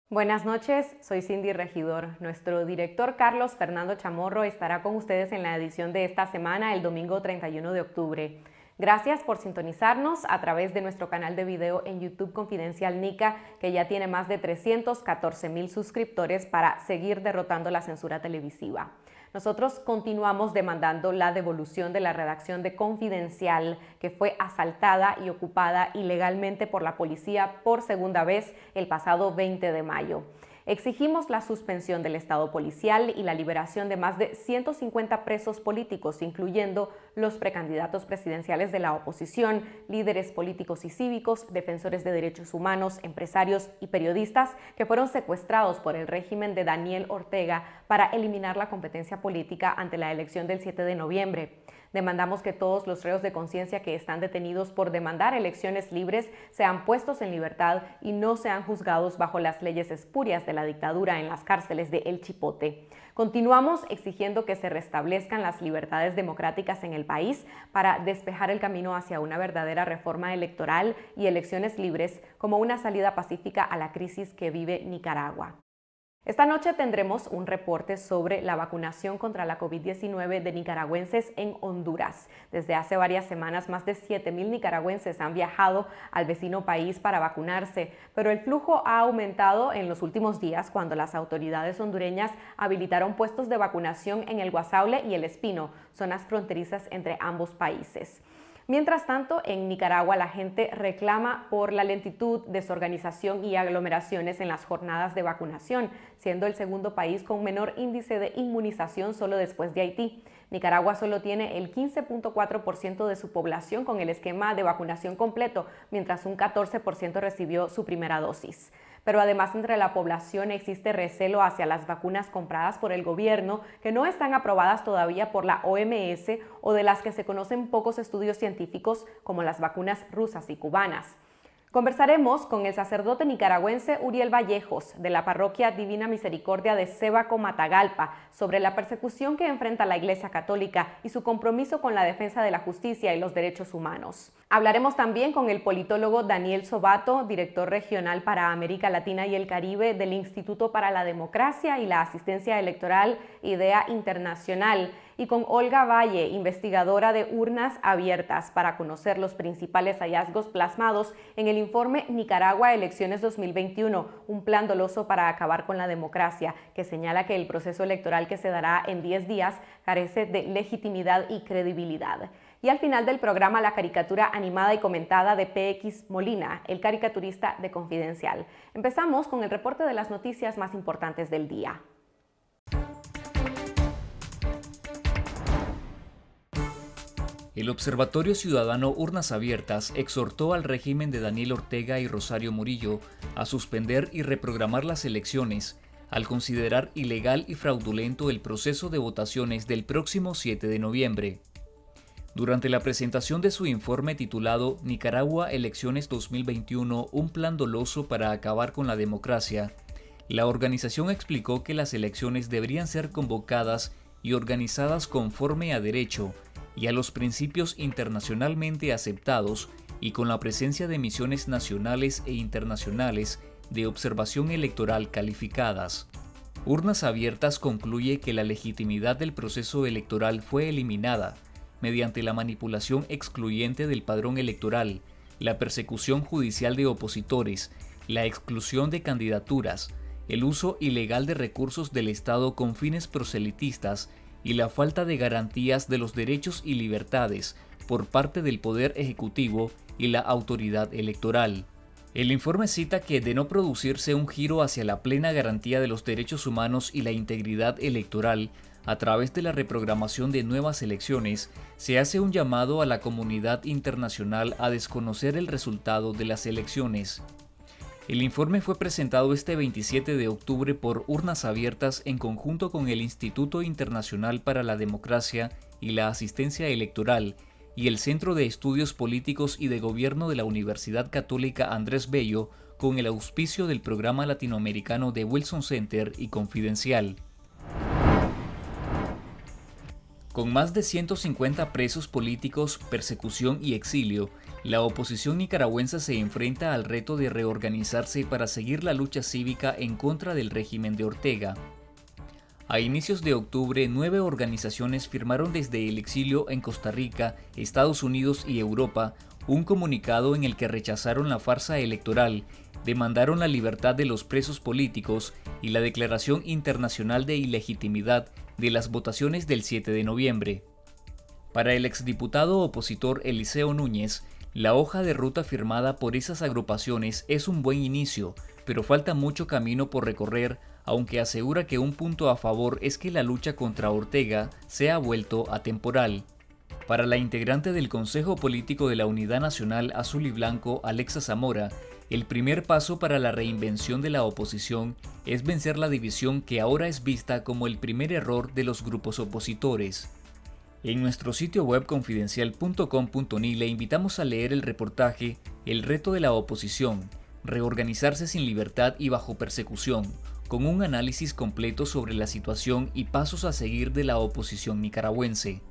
Buenas noches, soy Cindy Regidor. Nuestro director Carlos Fernando Chamorro estará con ustedes en la edición de esta semana, el domingo 31 de octubre. Gracias por sintonizarnos a través de nuestro canal de video en YouTube Confidencial Nica, que ya tiene más de 314,000 suscriptores para seguir derrotando la censura televisiva. Nosotros continuamos demandando la devolución de la redacción de Confidencial, que fue asaltada y ocupada ilegalmente por la policía por segunda vez el pasado 20 de mayo. Exigimos la suspensión del estado policial y la liberación de más de 150 presos políticos, incluyendo los precandidatos presidenciales de la oposición, líderes políticos y cívicos, defensores de derechos humanos, empresarios y periodistas que fueron secuestrados por el régimen de Daniel Ortega para eliminar la competencia política ante la elección del 7 de noviembre. Demandamos que todos los reos de conciencia que están detenidos por demandar elecciones libres sean puestos en libertad y no sean juzgados bajo las leyes espurias de la dictadura en las cárceles de El Chipote. Continuamos exigiendo que se restablezcan las libertades democráticas en el país para despejar el camino hacia una verdadera reforma electoral y elecciones libres como una salida pacífica a la crisis que vive Nicaragua. Esta noche tendremos un reporte sobre la vacunación contra la COVID-19 de nicaragüenses en Honduras. Desde hace varias semanas, más de 7,000 nicaragüenses han viajado al vecino país para vacunarse, pero el flujo ha aumentado en los últimos días cuando las autoridades hondureñas habilitaron puestos de vacunación en el Guasaule y el Espino, zonas fronterizas entre ambos países. Mientras tanto, en Nicaragua la gente reclama por la lentitud, desorganización y aglomeraciones en las jornadas de vacunación, siendo el segundo país con menor índice de inmunización solo después de Haití. Nicaragua solo tiene el 15.4% de su población con el esquema de vacunación completo, mientras un 14% recibió su primera dosis. Pero además entre la población existe recelo hacia las vacunas compradas por el gobierno que no están aprobadas todavía por la OMS o de las que se conocen pocos estudios científicos como las vacunas rusas y cubanas. Conversaremos con el sacerdote nicaragüense Uriel Vallejos de la parroquia Divina Misericordia de Sébaco, Matagalpa, sobre la persecución que enfrenta la Iglesia Católica y su compromiso con la defensa de la justicia y los derechos humanos. Hablaremos también con el politólogo Daniel Sobato, director regional para América Latina y el Caribe del Instituto para la Democracia y la Asistencia Electoral IDEA Internacional, y con Olga Valle, investigadora de Urnas Abiertas, para conocer los principales hallazgos plasmados en el informe Nicaragua Elecciones 2021, un plan doloso para acabar con la democracia, que señala que el proceso electoral que se dará en 10 días carece de legitimidad y credibilidad. Y al final del programa, la caricatura animada y comentada de PX Molina, el caricaturista de Confidencial. Empezamos con el reporte de las noticias más importantes del día. El Observatorio Ciudadano Urnas Abiertas exhortó al régimen de Daniel Ortega y Rosario Murillo a suspender y reprogramar las elecciones al considerar ilegal y fraudulento el proceso de votaciones del próximo 7 de noviembre. Durante la presentación de su informe titulado Nicaragua Elecciones 2021, un plan doloso para acabar con la democracia, la organización explicó que las elecciones deberían ser convocadas y organizadas conforme a derecho y a los principios internacionalmente aceptados y con la presencia de misiones nacionales e internacionales de observación electoral calificadas. Urnas Abiertas concluye que la legitimidad del proceso electoral fue eliminada mediante la manipulación excluyente del padrón electoral, la persecución judicial de opositores, la exclusión de candidaturas, el uso ilegal de recursos del Estado con fines proselitistas y la falta de garantías de los derechos y libertades por parte del Poder Ejecutivo y la autoridad electoral. El informe cita que, de no producirse un giro hacia la plena garantía de los derechos humanos y la integridad electoral a través de la reprogramación de nuevas elecciones, se hace un llamado a la comunidad internacional a desconocer el resultado de las elecciones. El informe fue presentado este 27 de octubre por Urnas Abiertas en conjunto con el Instituto Internacional para la Democracia y la Asistencia Electoral y el Centro de Estudios Políticos y de Gobierno de la Universidad Católica Andrés Bello, con el auspicio del Programa Latinoamericano de Wilson Center y Confidencial. Con más de 150 presos políticos, persecución y exilio, La oposición nicaragüense se enfrenta al reto de reorganizarse para seguir la lucha cívica en contra del régimen de Ortega. A inicios de octubre, 9 organizaciones firmaron desde el exilio en Costa Rica, Estados Unidos y Europa un comunicado en el que rechazaron la farsa electoral, demandaron la libertad de los presos políticos y la declaración internacional de ilegitimidad de las votaciones del 7 de noviembre. Para el exdiputado opositor Eliseo Núñez, la hoja de ruta firmada por esas agrupaciones es un buen inicio, pero falta mucho camino por recorrer, aunque asegura que un punto a favor es que la lucha contra Ortega se ha vuelto atemporal. Para la integrante del Consejo Político de la Unidad Nacional Azul y Blanco, Alexa Zamora, el primer paso para la reinvención de la oposición es vencer la división que ahora es vista como el primer error de los grupos opositores. En nuestro sitio web confidencial.com.ni le invitamos a leer el reportaje El reto de la oposición, reorganizarse sin libertad y bajo persecución, con un análisis completo sobre la situación y pasos a seguir de la oposición nicaragüense.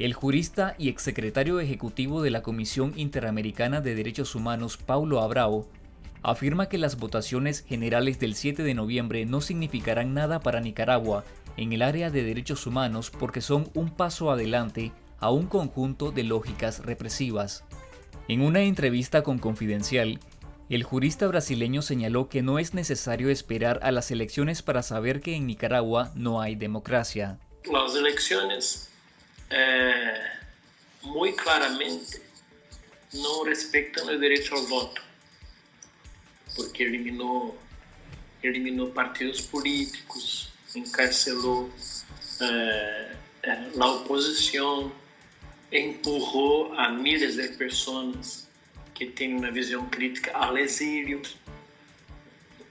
El jurista y exsecretario ejecutivo de la Comisión Interamericana de Derechos Humanos, Paulo Abrao, afirma que las votaciones generales del 7 de noviembre no significarán nada para Nicaragua en el área de derechos humanos porque son un paso adelante a un conjunto de lógicas represivas. En una entrevista con Confidencial, el jurista brasileño señaló que no es necesario esperar a las elecciones para saber que en Nicaragua no hay democracia. Las elecciones muy claramente no respetan el derecho al voto, porque eliminó partidos políticos, encarceló la oposición, empurró a miles de personas que tienen una visión crítica al exilio.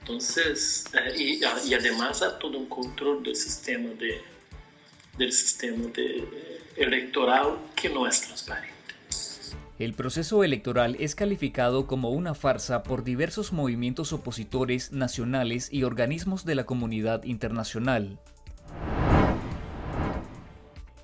Entonces, y además hay todo un control del sistema electoral que no es transparente. El proceso electoral es calificado como una farsa por diversos movimientos opositores nacionales y organismos de la comunidad internacional.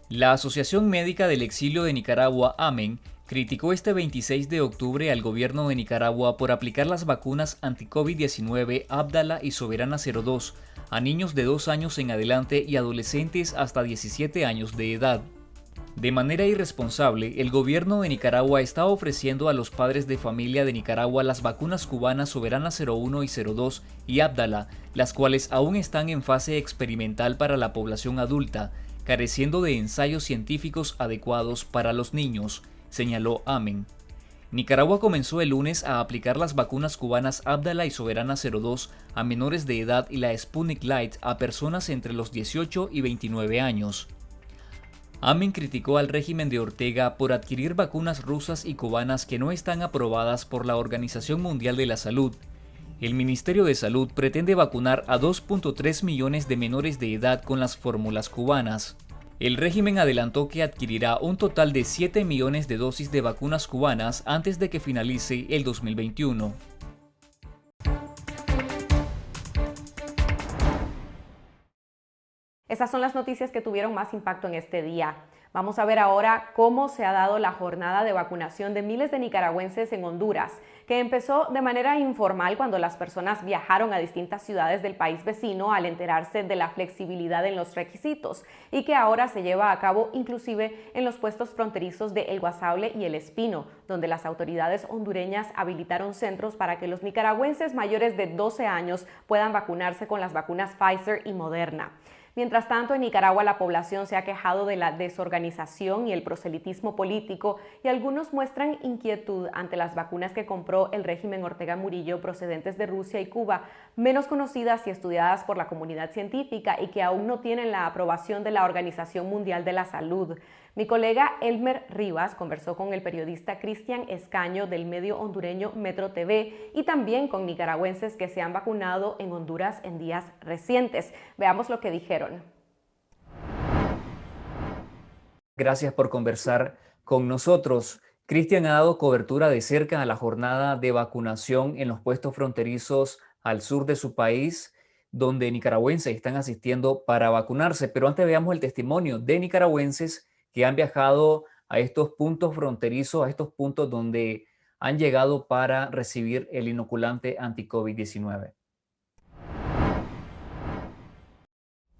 La Asociación Médica del Exilio de Nicaragua, AMEN, criticó este 26 de octubre al gobierno de Nicaragua por aplicar las vacunas anti-COVID-19 Abdala y Soberana 02 a niños de 2 años en adelante y adolescentes hasta 17 años de edad. De manera irresponsable, el gobierno de Nicaragua está ofreciendo a los padres de familia de Nicaragua las vacunas cubanas Soberana 01 y 02 y Abdala, las cuales aún están en fase experimental para la población adulta, careciendo de ensayos científicos adecuados para los niños, señaló Amen. Nicaragua comenzó el lunes a aplicar las vacunas cubanas Abdala y Soberana 02 a menores de edad y la Sputnik Light a personas entre los 18 y 29 años. Amen criticó al régimen de Ortega por adquirir vacunas rusas y cubanas que no están aprobadas por la Organización Mundial de la Salud. El Ministerio de Salud pretende vacunar a 2.3 millones de menores de edad con las fórmulas cubanas. El régimen adelantó que adquirirá un total de 7 millones de dosis de vacunas cubanas antes de que finalice el 2021. Esas son las noticias que tuvieron más impacto en este día. Vamos a ver ahora cómo se ha dado la jornada de vacunación de miles de nicaragüenses en Honduras, que empezó de manera informal cuando las personas viajaron a distintas ciudades del país vecino al enterarse de la flexibilidad en los requisitos y que ahora se lleva a cabo inclusive en los puestos fronterizos de El Guasable y El Espino, donde las autoridades hondureñas habilitaron centros para que los nicaragüenses mayores de 12 años puedan vacunarse con las vacunas Pfizer y Moderna. Mientras tanto, en Nicaragua la población se ha quejado de la desorganización y el proselitismo político y algunos muestran inquietud ante las vacunas que compró el régimen Ortega Murillo procedentes de Rusia y Cuba, menos conocidas y estudiadas por la comunidad científica y que aún no tienen la aprobación de la Organización Mundial de la Salud. Mi colega Elmer Rivas conversó con el periodista Cristian Escaño del medio hondureño Metro TV y también con nicaragüenses que se han vacunado en Honduras en días recientes. Veamos lo que dijeron. Gracias por conversar con nosotros. Cristian ha dado cobertura de cerca a la jornada de vacunación en los puestos fronterizos al sur de su país, donde nicaragüenses están asistiendo para vacunarse. Pero antes veamos el testimonio de nicaragüenses que han viajado a estos puntos fronterizos, a estos puntos donde han llegado para recibir el inoculante anti-COVID-19.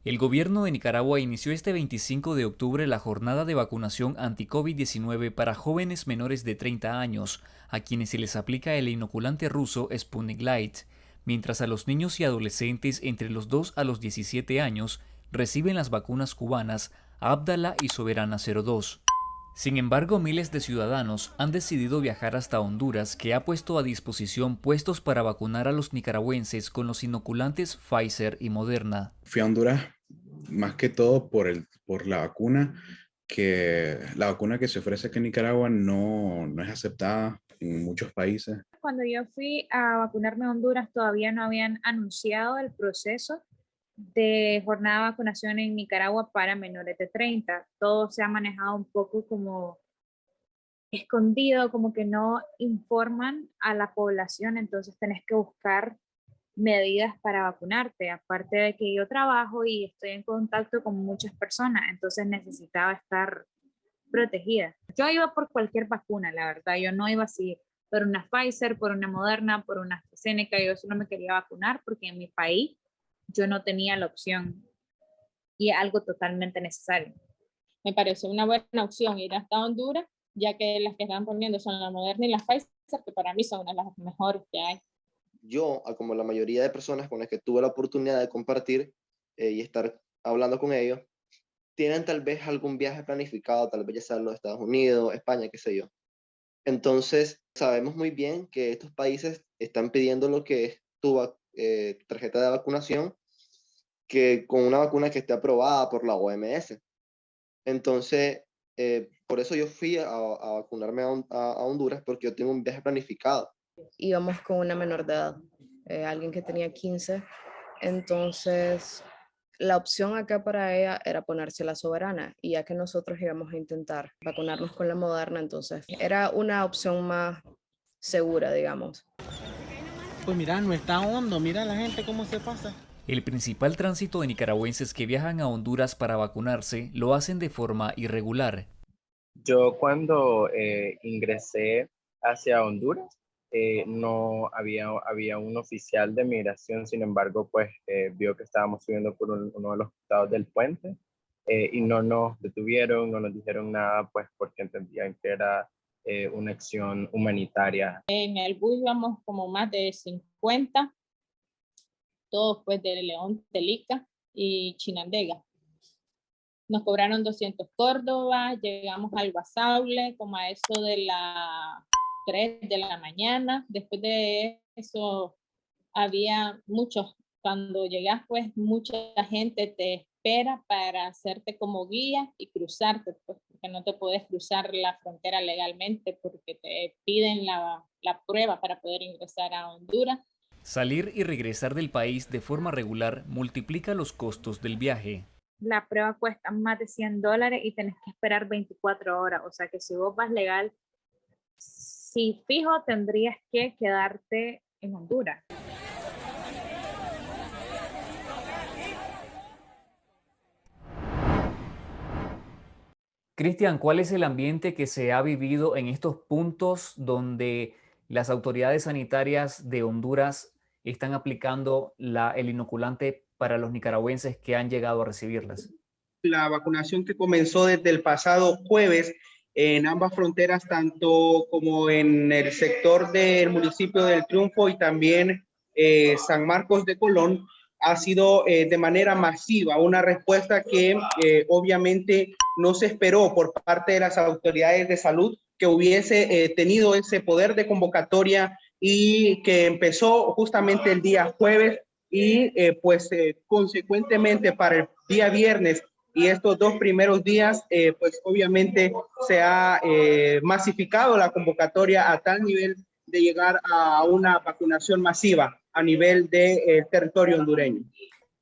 El gobierno de Nicaragua inició este 25 de octubre la jornada de vacunación anti-COVID-19 para jóvenes menores de 30 años, a quienes se les aplica el inoculante ruso Sputnik Light, mientras a los niños y adolescentes entre los 2 a los 17 años reciben las vacunas cubanas Abdala y Soberana 02. Sin embargo, miles de ciudadanos han decidido viajar hasta Honduras, que ha puesto a disposición puestos para vacunar a los nicaragüenses con los inoculantes Pfizer y Moderna. Fui a Honduras más que todo por la vacuna, que la vacuna que se ofrece aquí en Nicaragua no es aceptada en muchos países. Cuando yo fui a vacunarme a Honduras todavía no habían anunciado el proceso de jornada de vacunación en Nicaragua para menores de 30. Todo se ha manejado un poco como escondido, como que no informan a la población, entonces tenés que buscar medidas para vacunarte. Aparte de que yo trabajo y estoy en contacto con muchas personas, entonces necesitaba estar protegida. Yo iba por cualquier vacuna, la verdad, yo no iba así por una Pfizer, por una Moderna, por una AstraZeneca, yo solo me quería vacunar porque en mi país yo no tenía la opción y es algo totalmente necesario. Me pareció una buena opción ir hasta Honduras, ya que las que están poniendo son la Moderna y la Pfizer, que para mí son una de las mejores que hay. Yo, como la mayoría de personas con las que tuve la oportunidad de compartir y estar hablando con ellos, tienen tal vez algún viaje planificado, tal vez ya sea a los Estados Unidos, España, qué sé yo. Entonces, sabemos muy bien que estos países están pidiendo lo que es tu tarjeta de vacunación, que con una vacuna que esté aprobada por la OMS. Entonces, por eso yo fui a vacunarme a Honduras, porque yo tengo un viaje planificado. Íbamos con una menor de edad, alguien que tenía 15, entonces la opción acá para ella era ponerse la Soberana, y ya que nosotros íbamos a intentar vacunarnos con la Moderna, entonces era una opción más segura, digamos. Pues mira, no está hondo, mira la gente cómo se pasa. El principal tránsito de nicaragüenses que viajan a Honduras para vacunarse lo hacen de forma irregular. Yo cuando ingresé hacia Honduras, no había un oficial de migración, sin embargo, pues vio que estábamos subiendo por uno de los costados del puente y no nos detuvieron, no nos dijeron nada, pues porque entendían que era una acción humanitaria. En el bus íbamos como más de 50, todos pues de León, Telica y Chinandega. Nos cobraron 200 córdobas, llegamos al Guasaule como a eso de las 3 de la mañana. Después de eso había muchos, cuando llegas pues mucha gente te espera para hacerte como guía y cruzarte, pues porque no te puedes cruzar la frontera legalmente porque te piden la prueba para poder ingresar a Honduras. Salir y regresar del país de forma regular multiplica los costos del viaje. La prueba cuesta más de $100 y tenés que esperar 24 horas, o sea que si vos vas legal, si fijo tendrías que quedarte en Honduras. Cristian, ¿cuál es el ambiente que se ha vivido en estos puntos donde las autoridades sanitarias de Honduras están aplicando el inoculante para los nicaragüenses que han llegado a recibirlas? La vacunación que comenzó desde el pasado jueves en ambas fronteras, tanto como en el sector del municipio del Triunfo y también San Marcos de Colón, ha sido de manera masiva, una respuesta que obviamente no se esperó por parte de las autoridades de salud, que hubiese tenido ese poder de convocatoria y que empezó justamente el día jueves y consecuentemente para el día viernes y estos 2 primeros días, pues obviamente se ha masificado la convocatoria a tal nivel de llegar a una vacunación masiva a nivel del territorio hondureño.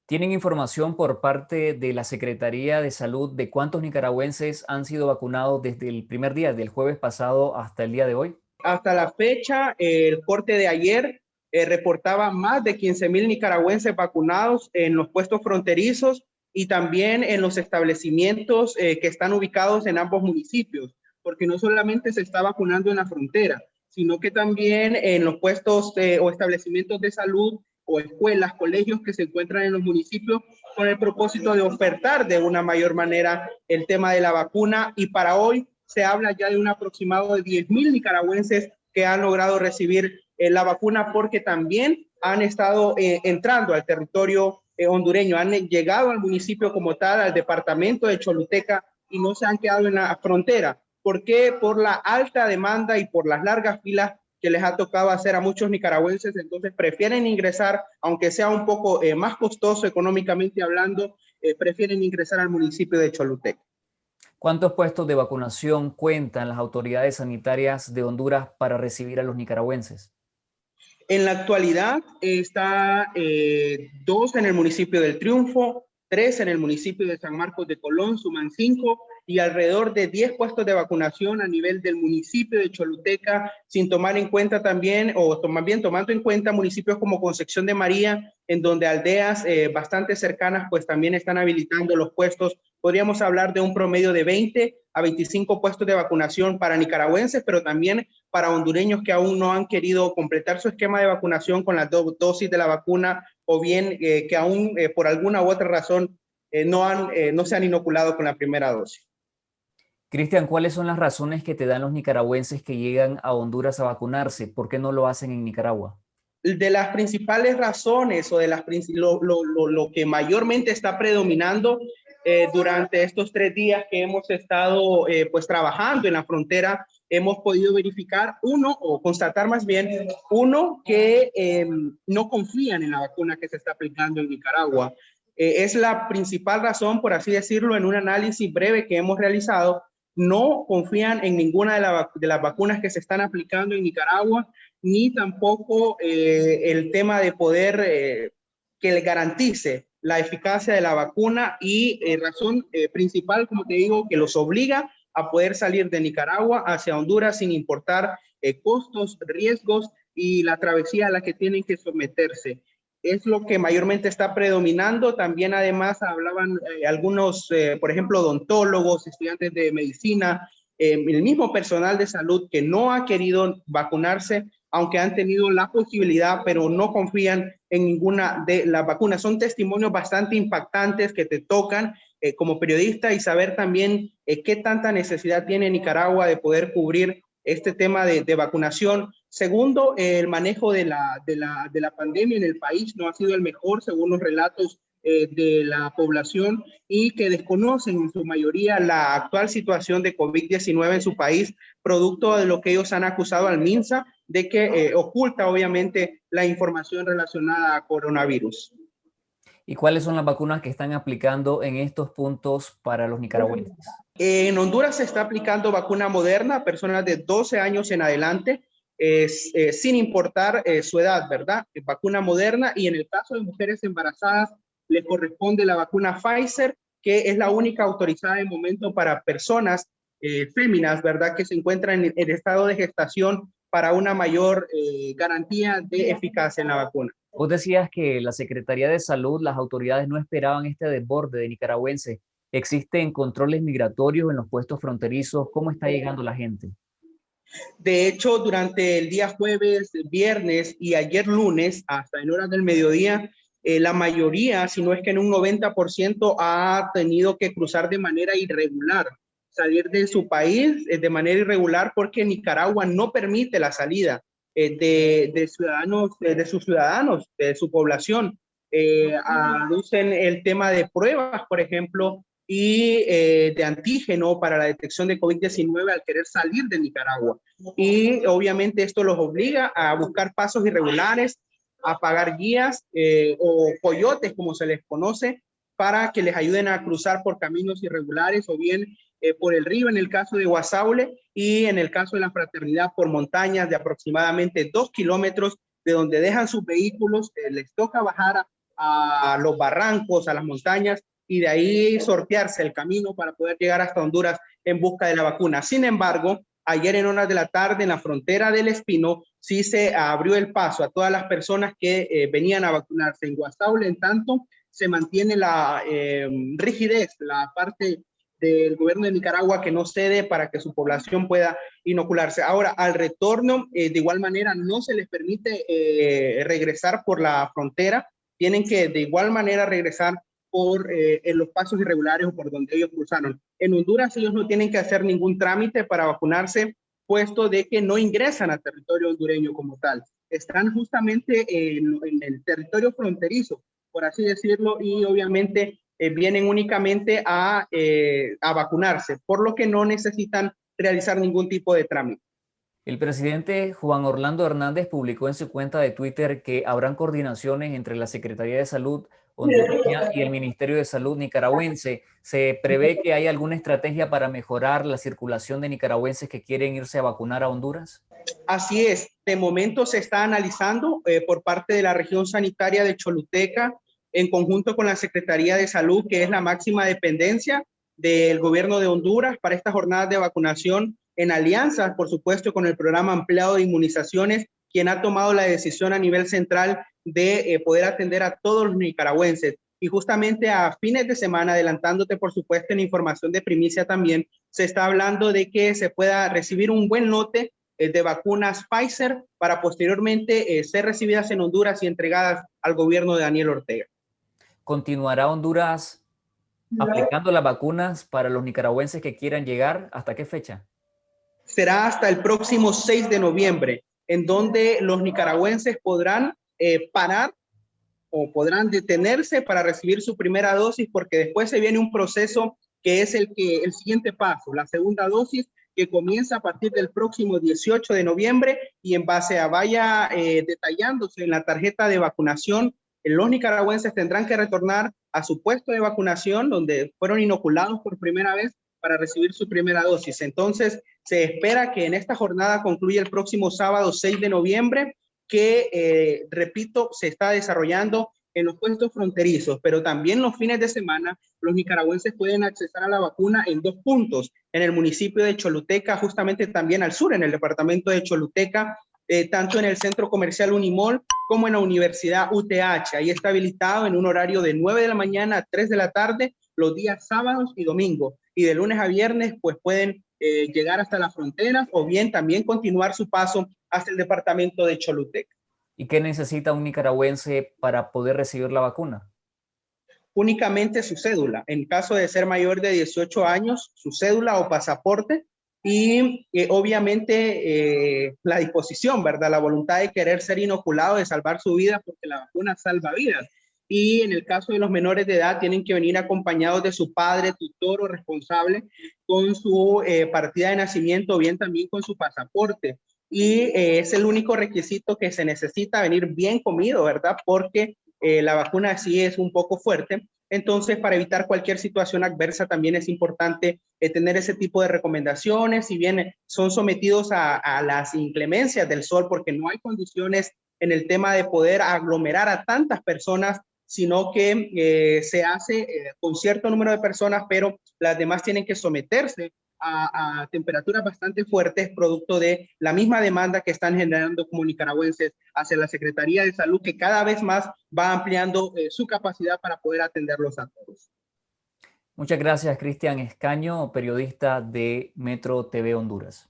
¿Tienen información por parte de la Secretaría de Salud de cuántos nicaragüenses han sido vacunados desde el primer día, del jueves pasado hasta el día de hoy? Hasta la fecha, el corte de ayer reportaba más de 15,000 nicaragüenses vacunados en los puestos fronterizos y también en los establecimientos que están ubicados en ambos municipios. porque no solamente se está vacunando en la frontera, sino que también en los puestos o establecimientos de salud o escuelas, colegios que se encuentran en los municipios con el propósito de ofertar de una mayor manera el tema de la vacuna. Y para hoy se habla ya de un aproximado de 10,000 nicaragüenses que han logrado recibir la vacuna, porque también han estado entrando al territorio hondureño, han llegado al municipio como tal, al departamento de Choluteca, y no se han quedado en la frontera. ¿Por qué? Por la alta demanda y por las largas filas que les ha tocado hacer a muchos nicaragüenses. Entonces prefieren ingresar, aunque sea un poco más costoso económicamente hablando, prefieren ingresar al municipio de Choluteca. ¿Cuántos puestos de vacunación cuentan las autoridades sanitarias de Honduras para recibir a los nicaragüenses? En la actualidad está 2 en el municipio del Triunfo, 3 en el municipio de San Marcos de Colón, suman 5, y alrededor de 10 puestos de vacunación a nivel del municipio de Choluteca, sin tomar en cuenta también, o más bien tomando en cuenta municipios como Concepción de María, en donde aldeas bastante cercanas pues también están habilitando los puestos. Podríamos hablar de un promedio de 20 a 25 puestos de vacunación para nicaragüenses, pero también para hondureños que aún no han querido completar su esquema de vacunación con las dosis de la vacuna, o bien que aún por alguna u otra razón no se han inoculado con la primera dosis. Cristian, ¿cuáles son las razones que te dan los nicaragüenses que llegan a Honduras a vacunarse? ¿Por qué no lo hacen en Nicaragua? De las principales razones o de lo que mayormente está predominando durante estos 3 días que hemos estado pues trabajando en la frontera, hemos podido verificar o constatar más bien, que no confían en la vacuna que se está aplicando en Nicaragua. Es la principal razón, por así decirlo, en un análisis breve que hemos realizado. No confían en ninguna de las vacunas que se están aplicando en Nicaragua, ni tampoco el tema de poder que le garantice la eficacia de la vacuna, y razón principal, como te digo, que los obliga a poder salir de Nicaragua hacia Honduras sin importar costos, riesgos y la travesía a la que tienen que someterse. Es lo que mayormente está predominando. También además hablaban algunos, por ejemplo, odontólogos, estudiantes de medicina, el mismo personal de salud que no ha querido vacunarse, aunque han tenido la posibilidad, pero no confían en ninguna de las vacunas. Son testimonios bastante impactantes que te tocan como periodista, y saber también qué tanta necesidad tiene Nicaragua de poder cubrir este tema de vacunación. Segundo, el manejo de la pandemia en el país no ha sido el mejor, según los relatos de la población, y que desconocen en su mayoría la actual situación de COVID-19 en su país, producto de lo que ellos han acusado al MINSA de que oculta obviamente la información relacionada a coronavirus. ¿Y cuáles son las vacunas que están aplicando en estos puntos para los nicaragüenses? En Honduras se está aplicando vacuna Moderna a personas de 12 años en adelante, sin importar su edad, ¿verdad? Vacuna Moderna, y en el caso de mujeres embarazadas les corresponde la vacuna Pfizer, que es la única autorizada de momento para personas féminas, ¿verdad? Que se encuentran en estado de gestación, para una mayor garantía de eficacia en la vacuna. Vos decías que la Secretaría de Salud, las autoridades no esperaban este desborde de nicaragüenses. ¿Existen controles migratorios en los puestos fronterizos? ¿Cómo está llegando la gente? De hecho, durante el día jueves, viernes y ayer lunes, hasta en horas del mediodía, la mayoría, si no es que en un 90%, ha tenido que cruzar de manera irregular, salir de su país de manera irregular, porque Nicaragua no permite la salida de ciudadanos, de sus ciudadanos, de su población. Aducen el tema de pruebas, por ejemplo, y de antígeno para la detección de COVID-19 al querer salir de Nicaragua. Y obviamente esto los obliga a buscar pasos irregulares, a pagar guías o coyotes, como se les conoce, para que les ayuden a cruzar por caminos irregulares, o bien por el río en el caso de Guasaule, y en el caso de la Fraternidad por montañas de aproximadamente 2 kilómetros de donde dejan sus vehículos. Les toca bajar a los barrancos, a las montañas, y de ahí sortearse el camino para poder llegar hasta Honduras en busca de la vacuna. Sin embargo, ayer en horas de la tarde en la frontera del Espino sí se abrió el paso a todas las personas que venían a vacunarse. En Guasaule, en tanto, se mantiene la rigidez, la parte del gobierno de Nicaragua que no cede para que su población pueda inocularse. Ahora, al retorno, de igual manera, no se les permite regresar por la frontera, tienen que de igual manera regresar por en los pasos irregulares o por donde ellos cruzaron. En Honduras ellos no tienen que hacer ningún trámite para vacunarse, puesto de que no ingresan al territorio hondureño como tal. Están justamente en el territorio fronterizo, por así decirlo, y obviamente vienen únicamente a vacunarse, por lo que no necesitan realizar ningún tipo de trámite. El presidente Juan Orlando Hernández publicó en su cuenta de Twitter que habrán coordinaciones entre la Secretaría de Salud hondureña y el Ministerio de Salud nicaragüense. ¿Se prevé que hay alguna estrategia para mejorar la circulación de nicaragüenses que quieren irse a vacunar a Honduras? Así es, de momento se está analizando por parte de la región sanitaria de Choluteca, en conjunto con la Secretaría de Salud, que es la máxima dependencia del gobierno de Honduras para estas jornadas de vacunación, en alianza, por supuesto, con el programa ampliado de inmunizaciones, quien ha tomado la decisión a nivel central de poder atender a todos los nicaragüenses. Y justamente a fines de semana, adelantándote, por supuesto, en información de primicia también, se está hablando de que se pueda recibir un buen lote de vacunas Pfizer para posteriormente ser recibidas en Honduras y entregadas al gobierno de Daniel Ortega. ¿Continuará Honduras aplicando las vacunas para los nicaragüenses que quieran llegar? ¿Hasta qué fecha? Será hasta el próximo 6 de noviembre, en donde los nicaragüenses podrán parar o podrán detenerse para recibir su primera dosis, porque después se viene un proceso que es el siguiente paso, la segunda dosis, que comienza a partir del próximo 18 de noviembre y en base a vaya detallándose en la tarjeta de vacunación, los nicaragüenses tendrán que retornar a su puesto de vacunación donde fueron inoculados por primera vez para recibir su primera dosis. Entonces, se espera que en esta jornada concluya el próximo sábado 6 de noviembre, que, repito, se está desarrollando en los puestos fronterizos, pero también los fines de semana los nicaragüenses pueden accesar a la vacuna en 2 puntos, en el municipio de Choluteca, justamente también al sur, en el departamento de Choluteca, tanto en el centro comercial Unimol como en la Universidad UTH. Ahí está habilitado en un horario de 9 de la mañana a 3 de la tarde, los días sábados y domingos. Y de lunes a viernes, pues pueden llegar hasta las fronteras o bien también continuar su paso hasta el departamento de Choluteca. ¿Y qué necesita un nicaragüense para poder recibir la vacuna? Únicamente su cédula. En caso de ser mayor de 18 años, su cédula o pasaporte y obviamente la disposición, ¿verdad? La voluntad de querer ser inoculado, de salvar su vida, porque la vacuna salva vidas. Y en el caso de los menores de edad, tienen que venir acompañados de su padre, tutor o responsable con su partida de nacimiento o bien también con su pasaporte. Y es el único requisito que se necesita, venir bien comido, ¿verdad? Porque la vacuna sí es un poco fuerte. Entonces, para evitar cualquier situación adversa, también es importante tener ese tipo de recomendaciones. Si bien son sometidos a las inclemencias del sol, porque no hay condiciones en el tema de poder aglomerar a tantas personas, sino que se hace con cierto número de personas, pero las demás tienen que someterse a temperaturas bastante fuertes, producto de la misma demanda que están generando como nicaragüenses hacia la Secretaría de Salud, que cada vez más va ampliando su capacidad para poder atenderlos a todos. Muchas gracias, Cristian Escaño, periodista de Metro TV Honduras.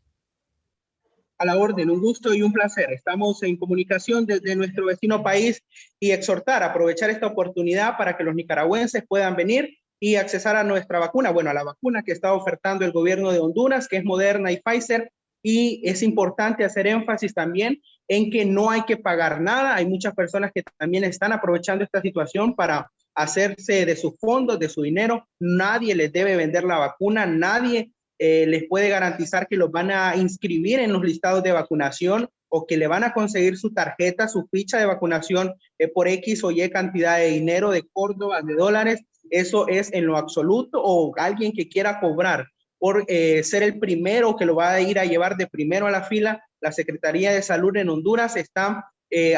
A la orden, un gusto y un placer. Estamos en comunicación desde nuestro vecino país y exhortar, aprovechar esta oportunidad para que los nicaragüenses puedan venir y accesar a nuestra vacuna, bueno, a la vacuna que está ofertando el gobierno de Honduras, que es Moderna y Pfizer, y es importante hacer énfasis también en que no hay que pagar nada. Hay muchas personas que también están aprovechando esta situación para hacerse de sus fondos, de su dinero. Nadie les debe vender la vacuna, nadie les puede garantizar que los van a inscribir en los listados de vacunación o que le van a conseguir su tarjeta, su ficha de vacunación por X o Y cantidad de dinero, de córdobas, de dólares. Eso es en lo absoluto, o alguien que quiera cobrar por ser el primero que lo va a ir a llevar de primero a la fila. La Secretaría de Salud en Honduras está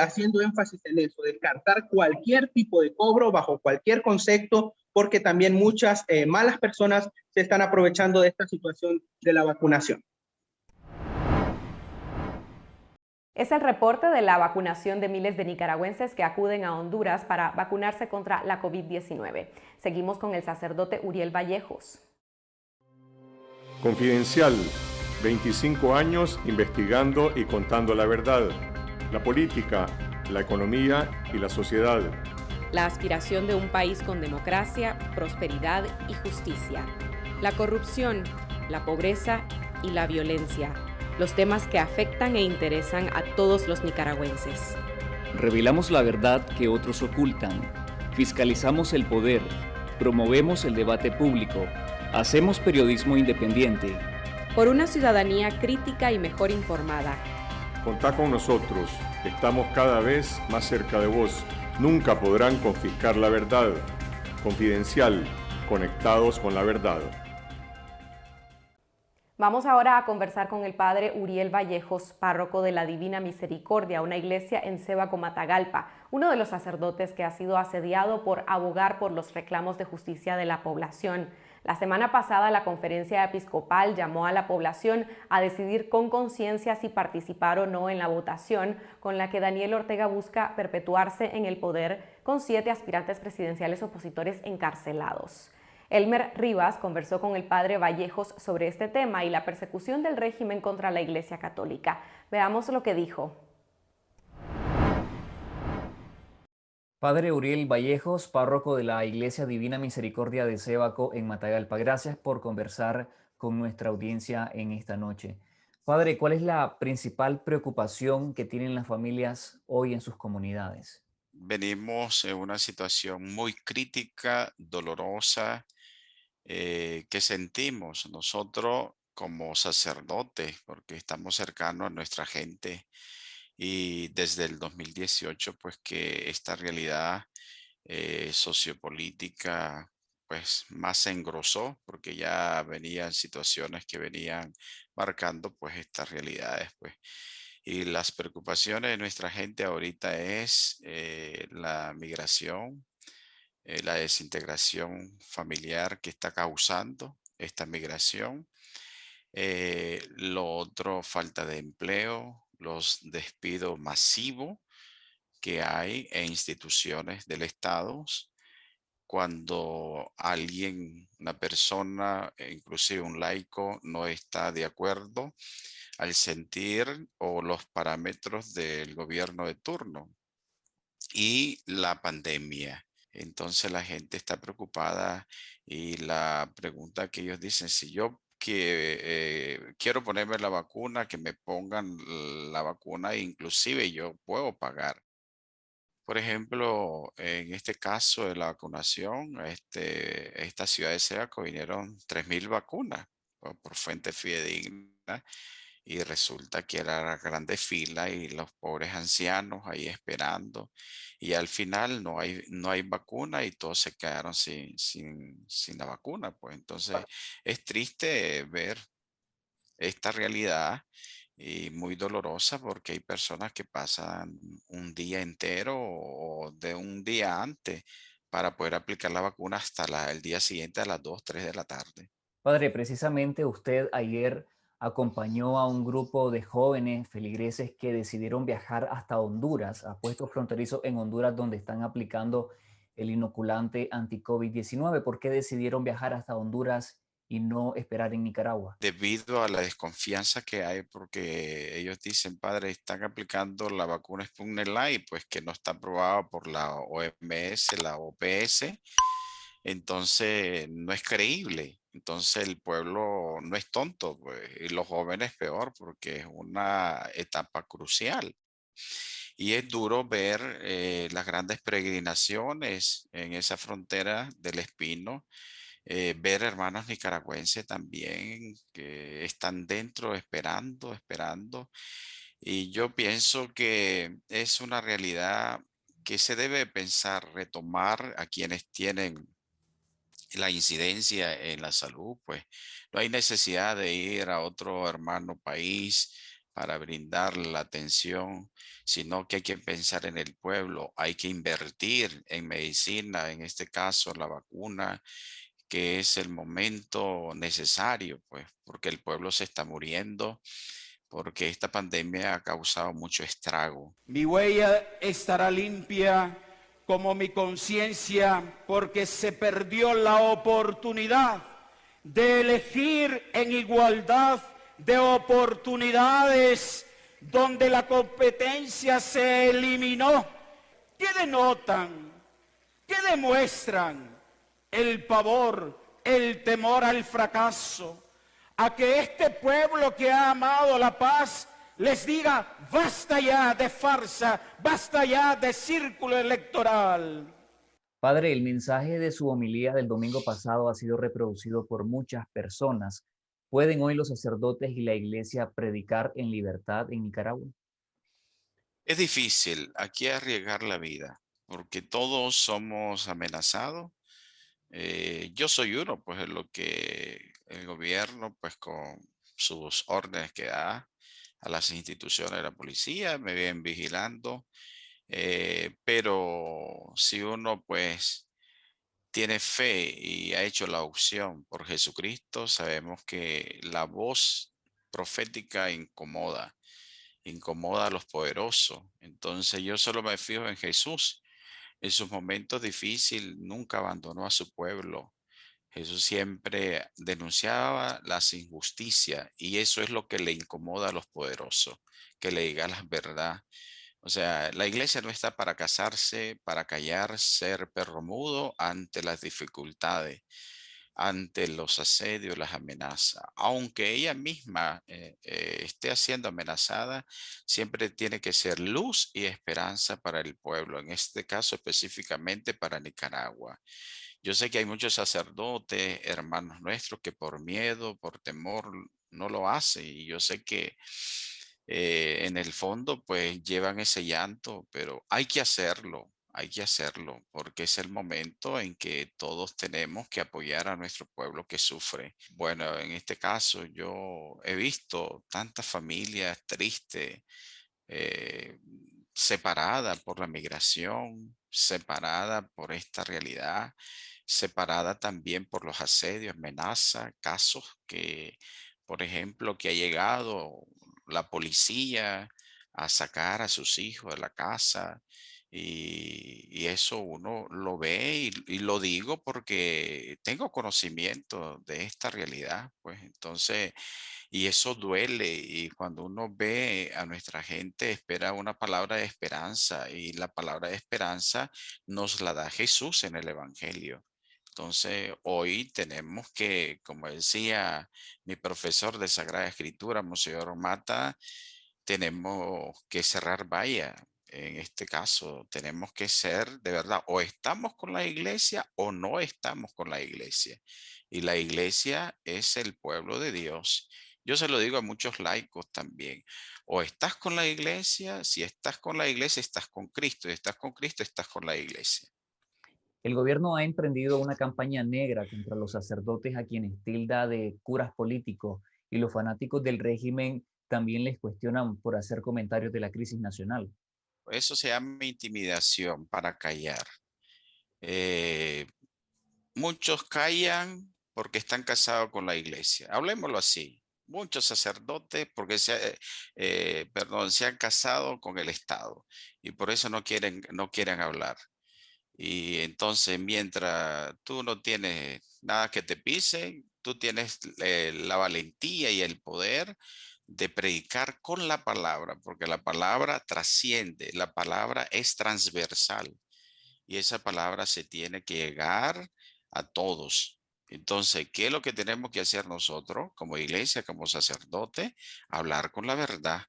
haciendo énfasis en eso, descartar cualquier tipo de cobro bajo cualquier concepto, porque también muchas malas personas se están aprovechando de esta situación de la vacunación. Es el reporte de la vacunación de miles de nicaragüenses que acuden a Honduras para vacunarse contra la COVID-19. Seguimos con el sacerdote Uriel Vallejos. Confidencial, 25 años investigando y contando la verdad, la política, la economía y la sociedad. La aspiración de un país con democracia, prosperidad y justicia. La corrupción, la pobreza y la violencia. Los temas que afectan e interesan a todos los nicaragüenses. Revelamos la verdad que otros ocultan. Fiscalizamos el poder. Promovemos el debate público. Hacemos periodismo independiente. Por una ciudadanía crítica y mejor informada. Contá con nosotros. Estamos cada vez más cerca de vos. Nunca podrán confiscar la verdad. Confidencial. Conectados con la verdad. Vamos ahora a conversar con el padre Uriel Vallejos, párroco de la Divina Misericordia, una iglesia en Sébaco, Matagalpa, uno de los sacerdotes que ha sido asediado por abogar por los reclamos de justicia de la población. La semana pasada la conferencia episcopal llamó a la población a decidir con conciencia si participar o no en la votación con la que Daniel Ortega busca perpetuarse en el poder con 7 aspirantes presidenciales opositores encarcelados. Elmer Rivas conversó con el padre Vallejos sobre este tema y la persecución del régimen contra la Iglesia Católica. Veamos lo que dijo. Padre Uriel Vallejos, párroco de la Iglesia Divina Misericordia de Sébaco en Matagalpa, gracias por conversar con nuestra audiencia en esta noche. Padre, ¿cuál es la principal preocupación que tienen las familias hoy en sus comunidades? Venimos en una situación muy crítica, dolorosa, que sentimos nosotros como sacerdotes, porque estamos cercanos a nuestra gente y desde el 2018 pues que esta realidad sociopolítica pues más se engrosó, porque ya venían situaciones que venían marcando pues estas realidades pues. Y las preocupaciones de nuestra gente ahorita es la migración, la desintegración familiar que está causando esta migración. Lo otro, falta de empleo, los despidos masivos que hay en instituciones del Estado. Cuando alguien, una persona, inclusive un laico, no está de acuerdo al sentir o los parámetros del gobierno de turno. Y la pandemia. Entonces la gente está preocupada y la pregunta que ellos dicen, si yo quiero ponerme la vacuna, que me pongan la vacuna e inclusive yo puedo pagar. Por ejemplo, en este caso de la vacunación, esta ciudad de Sébaco vinieron 3,000 vacunas por fuente fidedigna. Y resulta que era la grande fila y los pobres ancianos ahí esperando. Y al final no hay vacuna y todos se quedaron sin la vacuna. Pues entonces es triste ver esta realidad y muy dolorosa porque hay personas que pasan un día entero o de un día antes para poder aplicar la vacuna hasta el día siguiente a las 2, 3 de la tarde. Padre, precisamente usted ayer acompañó a un grupo de jóvenes feligreses que decidieron viajar hasta Honduras, a puestos fronterizos en Honduras donde están aplicando el inoculante anti-COVID-19. ¿Por qué decidieron viajar hasta Honduras y no esperar en Nicaragua? Debido a la desconfianza que hay, porque ellos dicen, padre, están aplicando la vacuna Sputnik Light, pues que no está aprobada por la OMS, la OPS, entonces no es creíble. Entonces el pueblo no es tonto, pues, y los jóvenes peor, porque es una etapa crucial. Y es duro ver las grandes peregrinaciones en esa frontera del Espino, ver hermanos nicaragüenses también que están dentro esperando. Y yo pienso que es una realidad que se debe pensar, retomar a quienes tienen la incidencia en la salud, pues no hay necesidad de ir a otro hermano país para brindar la atención, sino que hay que pensar en el pueblo, hay que invertir en medicina, en este caso la vacuna, que es el momento necesario, pues, porque el pueblo se está muriendo, porque esta pandemia ha causado mucho estrago. Mi huella estará limpia como mi conciencia, porque se perdió la oportunidad de elegir en igualdad de oportunidades donde la competencia se eliminó, que denotan, que demuestran el pavor, el temor al fracaso, a que este pueblo que ha amado la paz les diga: basta ya de farsa, basta ya de círculo electoral. Padre, el mensaje de su homilía del domingo pasado ha sido reproducido por muchas personas. ¿Pueden hoy los sacerdotes y la iglesia predicar en libertad en Nicaragua? Es difícil aquí arriesgar la vida, porque todos somos amenazados. Yo soy uno, pues en lo que el gobierno, pues con sus órdenes que da a las instituciones de la policía, me vienen vigilando. Pero si uno pues tiene fe y ha hecho la opción por Jesucristo, sabemos que la voz profética incomoda a los poderosos. Entonces yo solo me fijo en Jesús. En sus momentos difíciles nunca abandonó a su pueblo. Jesús siempre denunciaba las injusticias y eso es lo que le incomoda a los poderosos, que le diga la verdad. O sea, la iglesia no está para casarse, para callar, ser perro mudo ante las dificultades, ante los asedios, las amenazas. Aunque ella misma esté siendo amenazada, siempre tiene que ser luz y esperanza para el pueblo, en este caso específicamente para Nicaragua. Yo sé que hay muchos sacerdotes, hermanos nuestros, que por miedo, por temor, no lo hacen. Y yo sé que en el fondo, pues llevan ese llanto, pero hay que hacerlo, porque es el momento en que todos tenemos que apoyar a nuestro pueblo que sufre. Bueno, en este caso yo he visto tantas familias tristes, eh, separada por la migración, separada por esta realidad, separada también por los asedios, amenazas, casos que, por ejemplo, que ha llegado la policía a sacar a sus hijos de la casa. Y eso uno lo ve y lo digo porque tengo conocimiento de esta realidad, pues entonces y eso duele y cuando uno ve a nuestra gente espera una palabra de esperanza y la palabra de esperanza nos la da Jesús en el Evangelio. Entonces, hoy tenemos que, como decía mi profesor de Sagrada Escritura, Monseñor Mata, tenemos que cerrar valla. En este caso, tenemos que ser de verdad, o estamos con la iglesia o no estamos con la iglesia. Y la iglesia es el pueblo de Dios. Yo se lo digo a muchos laicos también. O estás con la iglesia, si estás con la iglesia, estás con Cristo. Y estás con Cristo, estás con la iglesia. El gobierno ha emprendido una campaña negra contra los sacerdotes a quienes tilda de curas políticos y los fanáticos del régimen también les cuestionan por hacer comentarios de la crisis nacional. Eso se llama intimidación para callar. Muchos callan porque están casados con la iglesia. Hablemoslo así. Muchos sacerdotes porque se han casado con el Estado y por eso no quieren hablar. Y entonces, mientras tú no tienes nada que te pise, tú tienes la valentía y el poder de predicar con la palabra, porque la palabra trasciende, la palabra es transversal y esa palabra se tiene que llegar a todos. Entonces, ¿qué es lo que tenemos que hacer nosotros como iglesia, como sacerdote? Hablar con la verdad,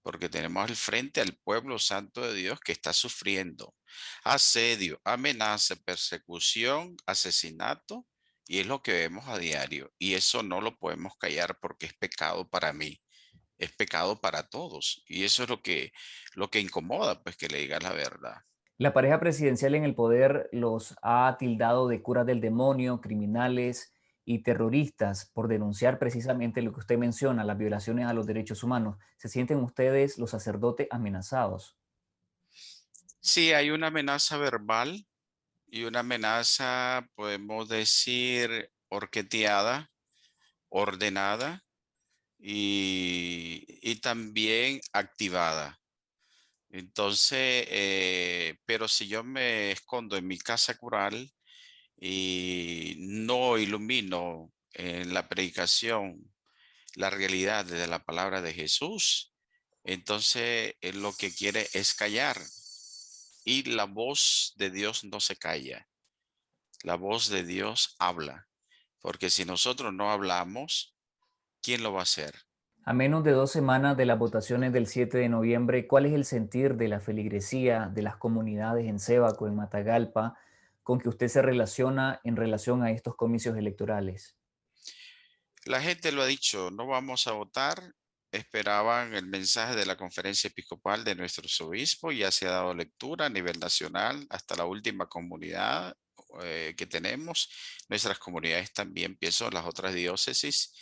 porque tenemos al frente al pueblo santo de Dios que está sufriendo asedio, amenaza, persecución, asesinato, y es lo que vemos a diario. Y eso no lo podemos callar porque es pecado para mí, es pecado para todos. Y eso es lo que incomoda, pues que le digas la verdad. La pareja presidencial en el poder los ha tildado de curas del demonio, criminales y terroristas por denunciar precisamente lo que usted menciona, las violaciones a los derechos humanos. ¿Se sienten ustedes, los sacerdotes, amenazados? Sí, hay una amenaza verbal y una amenaza, podemos decir, orqueteada, ordenada y también activada. Entonces, pero si yo me escondo en mi casa cural y no ilumino en la predicación la realidad de la palabra de Jesús, entonces él lo que quiere es callar. Y la voz de Dios no se calla. La voz de Dios habla. Porque si nosotros no hablamos, ¿quién lo va a hacer? A menos de 2 semanas de las votaciones del 7 de noviembre, ¿cuál es el sentir de la feligresía, de las comunidades en Sébaco, en Matagalpa, con que usted se relaciona en relación a estos comicios electorales? La gente lo ha dicho, no vamos a votar. Esperaban el mensaje de la conferencia episcopal de nuestros obispos. Ya se ha dado lectura a nivel nacional hasta la última comunidad que tenemos. Nuestras comunidades también, pienso, las otras diócesis.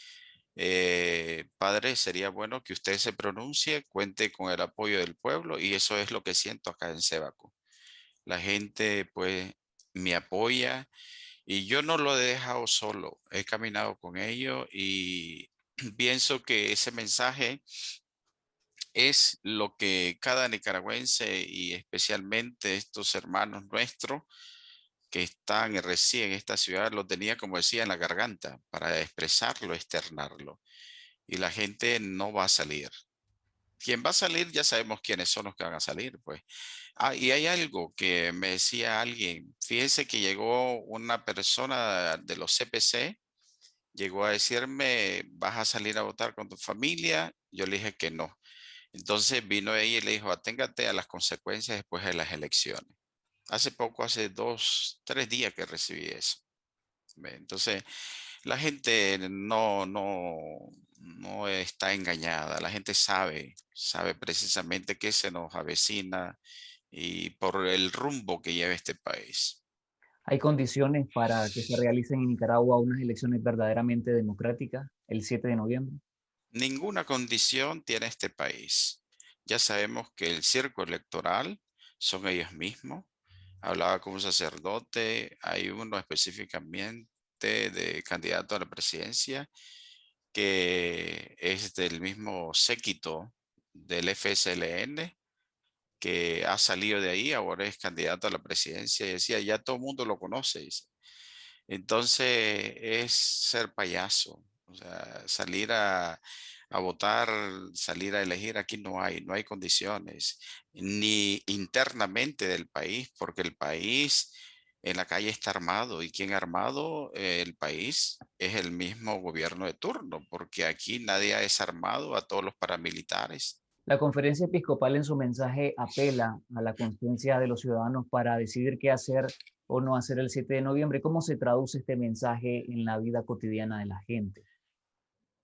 Padre, sería bueno que usted se pronuncie, cuente con el apoyo del pueblo y eso es lo que siento acá en Sébaco. La gente pues me apoya y yo no lo he dejado solo, he caminado con ellos y pienso que ese mensaje es lo que cada nicaragüense y especialmente estos hermanos nuestros que están recién en esta ciudad lo tenía, como decía, en la garganta para expresarlo, externarlo. Y la gente no va a salir. Quien va a salir, ya sabemos quiénes son los que van a salir, pues. Ah, y hay algo que me decía alguien, fíjese que llegó una persona de los CPC, llegó a decirme, ¿vas a salir a votar con tu familia? Yo le dije que no. Entonces vino ella y le dijo, aténgate a las consecuencias después de las elecciones. Hace poco, hace 2, 3 días que recibí eso. ¿Ve? Entonces, la gente no está engañada. La gente sabe precisamente qué se nos avecina y por el rumbo que lleva este país. ¿Hay condiciones para que se realicen en Nicaragua unas elecciones verdaderamente democráticas el 7 de noviembre? Ninguna condición tiene este país. Ya sabemos que el circo electoral son ellos mismos. Hablaba con un sacerdote, hay uno específicamente de candidato a la presidencia que es del mismo séquito del FSLN, que ha salido de ahí, ahora es candidato a la presidencia y decía, ya todo el mundo lo conoce, dice. Entonces es ser payaso, o sea, salir a votar, salir a elegir, aquí no hay condiciones, ni internamente del país, porque el país en la calle está armado y quien ha armado el país es el mismo gobierno de turno, porque aquí nadie ha desarmado a todos los paramilitares. La conferencia episcopal en su mensaje apela a la conciencia de los ciudadanos para decidir qué hacer o no hacer el 7 de noviembre. ¿Cómo se traduce este mensaje en la vida cotidiana de la gente?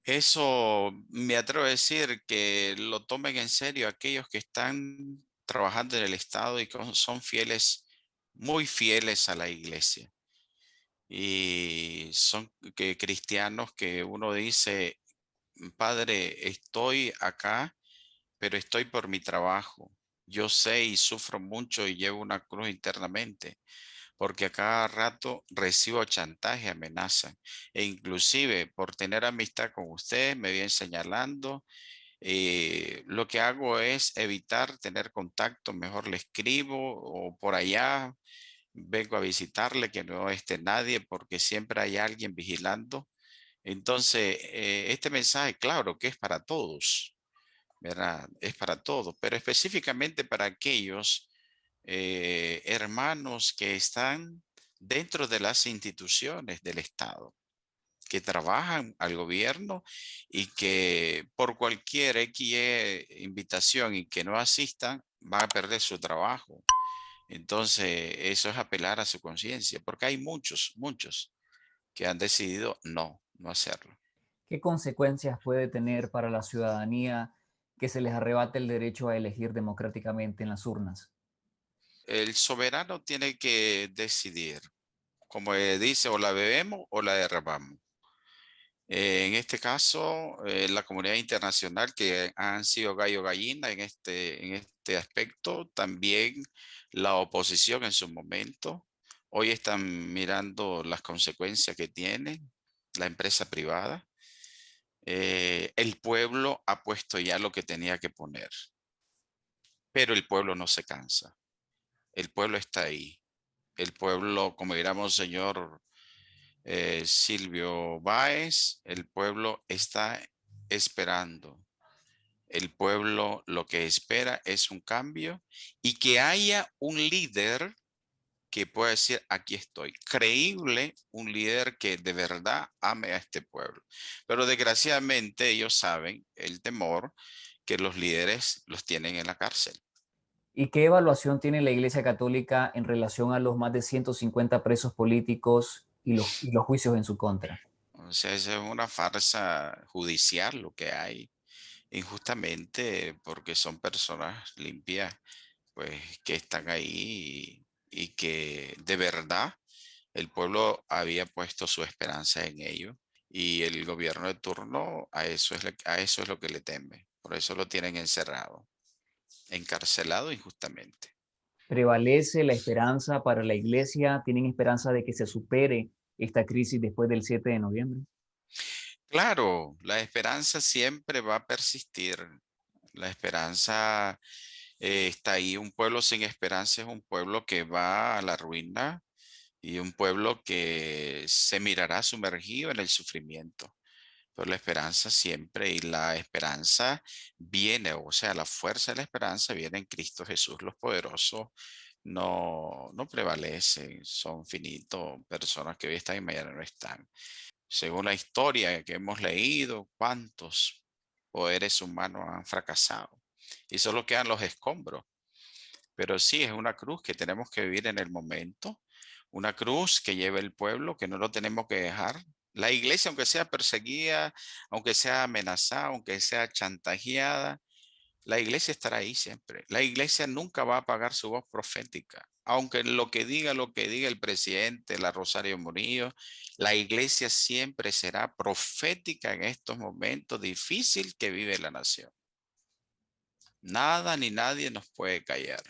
Eso me atrevo a decir que lo tomen en serio aquellos que están trabajando en el Estado y que son fieles, muy fieles a la iglesia. Y son cristianos que uno dice, Padre, estoy acá, pero estoy por mi trabajo. Yo sé y sufro mucho y llevo una cruz internamente porque a cada rato recibo chantaje, amenaza, e inclusive por tener amistad con ustedes me vienen señalando. Lo que hago es evitar tener contacto, mejor le escribo o por allá vengo a visitarle que no esté nadie porque siempre hay alguien vigilando. Entonces, este mensaje, claro que es para todos, ¿verdad? Es para todos, pero específicamente para aquellos hermanos que están dentro de las instituciones del Estado, que trabajan al gobierno y que por cualquier invitación y que no asistan, van a perder su trabajo. Entonces, eso es apelar a su conciencia, porque hay muchos que han decidido no hacerlo. ¿Qué consecuencias puede tener para la ciudadanía que se les arrebate el derecho a elegir democráticamente en las urnas? El soberano tiene que decidir, como dice, o la bebemos o la derramamos. En este caso, la comunidad internacional que han sido gallo gallina en este aspecto, también la oposición en su momento, hoy están mirando las consecuencias que tiene la empresa privada. El pueblo ha puesto ya lo que tenía que poner, pero el pueblo no se cansa. El pueblo está ahí. El pueblo, como dirá Monseñor Silvio Báez, el pueblo está esperando. El pueblo lo que espera es un cambio y que haya un líder que pueda decir, aquí estoy, creíble, un líder que de verdad ame a este pueblo. Pero desgraciadamente ellos saben el temor que los líderes los tienen en la cárcel. ¿Y qué evaluación tiene la Iglesia Católica en relación a los más de 150 presos políticos y los juicios en su contra? O sea, es una farsa judicial lo que hay, injustamente, porque son personas limpias, pues, que están ahí y que de verdad el pueblo había puesto su esperanza en ellos y el gobierno de turno a eso es lo que le teme. Por eso lo tienen encerrado, encarcelado injustamente. ¿Prevalece la esperanza para la Iglesia? ¿Tienen esperanza de que se supere esta crisis después del 7 de noviembre? Claro, la esperanza siempre va a persistir. La esperanza está ahí. Un pueblo sin esperanza es un pueblo que va a la ruina y un pueblo que se mirará sumergido en el sufrimiento. Pero la esperanza siempre, y la esperanza viene, o sea, la fuerza de la esperanza viene en Cristo Jesús. Los poderosos no prevalecen, son finitos, personas que hoy están y mañana no están. Según la historia que hemos leído, ¿cuántos poderes humanos han fracasado? Y solo quedan los escombros. Pero sí, es una cruz que tenemos que vivir en el momento, una cruz que lleva el pueblo, que no lo tenemos que dejar. La iglesia, aunque sea perseguida, aunque sea amenazada, aunque sea chantajeada, la iglesia estará ahí siempre. La iglesia nunca va a apagar su voz profética. Aunque lo que diga el presidente, la Rosario Murillo, la iglesia siempre será profética en estos momentos difíciles que vive la nación. Nada ni nadie nos puede callar.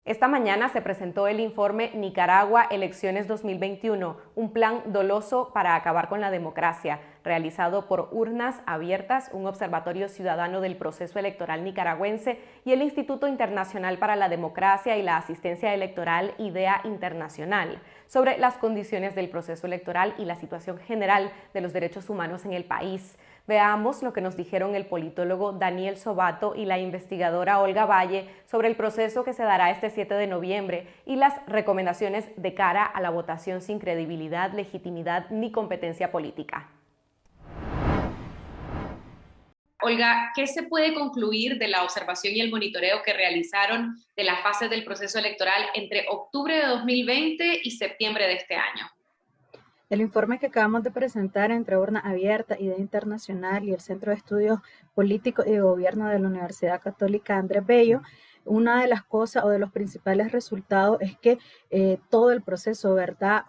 Esta mañana se presentó el informe Nicaragua Elecciones 2021, un plan doloso para acabar con la democracia, realizado por Urnas Abiertas, un observatorio ciudadano del proceso electoral nicaragüense, y el Instituto Internacional para la Democracia y la Asistencia Electoral IDEA Internacional, sobre las condiciones del proceso electoral y la situación general de los derechos humanos en el país. Veamos lo que nos dijeron el politólogo Daniel Sobato y la investigadora Olga Valle sobre el proceso que se dará este 7 de noviembre y las recomendaciones de cara a la votación sin credibilidad, legitimidad ni competencia política. Olga, ¿qué se puede concluir de la observación y el monitoreo que realizaron de las fases del proceso electoral entre octubre de 2020 y septiembre de este año? El informe que acabamos de presentar entre Urnas Abiertas, IDEA Internacional y el Centro de Estudios Políticos y de Gobierno de la Universidad Católica Andrés Bello, una de las cosas o de los principales resultados es que todo el proceso, ¿verdad?,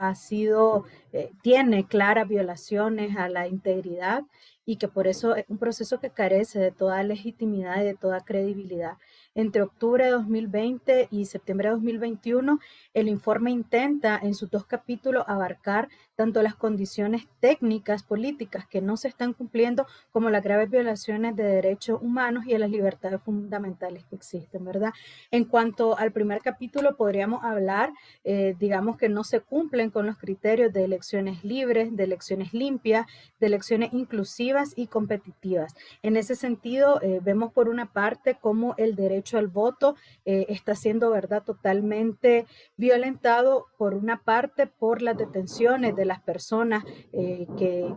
tiene claras violaciones a la integridad y que por eso es un proceso que carece de toda legitimidad y de toda credibilidad. Entre octubre de 2020 y septiembre de 2021, el informe intenta en sus 2 capítulos abarcar tanto las condiciones técnicas, políticas que no se están cumpliendo, como las graves violaciones de derechos humanos y de las libertades fundamentales que existen, ¿verdad? En cuanto al primer capítulo, podríamos hablar, digamos que no se cumplen con los criterios de elecciones libres, de elecciones limpias, de elecciones inclusivas y competitivas. En ese sentido, vemos por una parte cómo el derecho al voto está siendo, ¿verdad?, totalmente violentado, por una parte por las detenciones de las personas que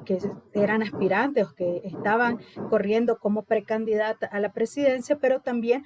eran aspirantes o que estaban corriendo como precandidata a la presidencia, pero también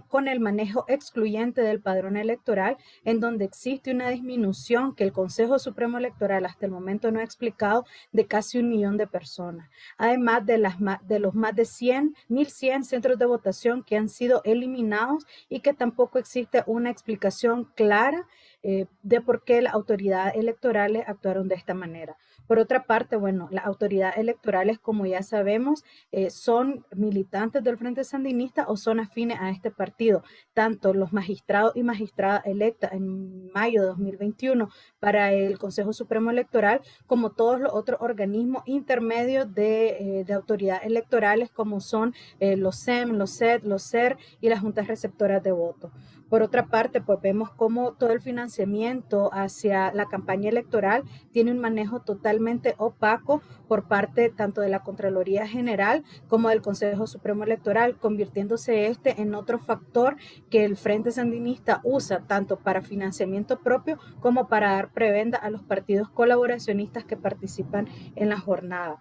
con el manejo excluyente del padrón electoral, en donde existe una disminución que el Consejo Supremo Electoral hasta el momento no ha explicado, de casi 1 millón de personas. Además de los más de 1.100 centros de votación que han sido eliminados y que tampoco existe una explicación clara de por qué las autoridades electorales actuaron de esta manera. Por otra parte, bueno, las autoridades electorales, como ya sabemos, son militantes del Frente Sandinista o son afines a este partido. Tanto los magistrados y magistradas electas en mayo de 2021 para el Consejo Supremo Electoral, como todos los otros organismos intermedios de autoridades electorales, como son los SEM, los SED, los SER y las juntas receptoras de votos. Por otra parte, pues vemos cómo todo el financiamiento financiamiento hacia la campaña electoral tiene un manejo totalmente opaco por parte tanto de la Contraloría General como del Consejo Supremo Electoral, convirtiéndose en otro factor que el Frente Sandinista usa tanto para financiamiento propio como para dar prebenda a los partidos colaboracionistas que participan en la jornada.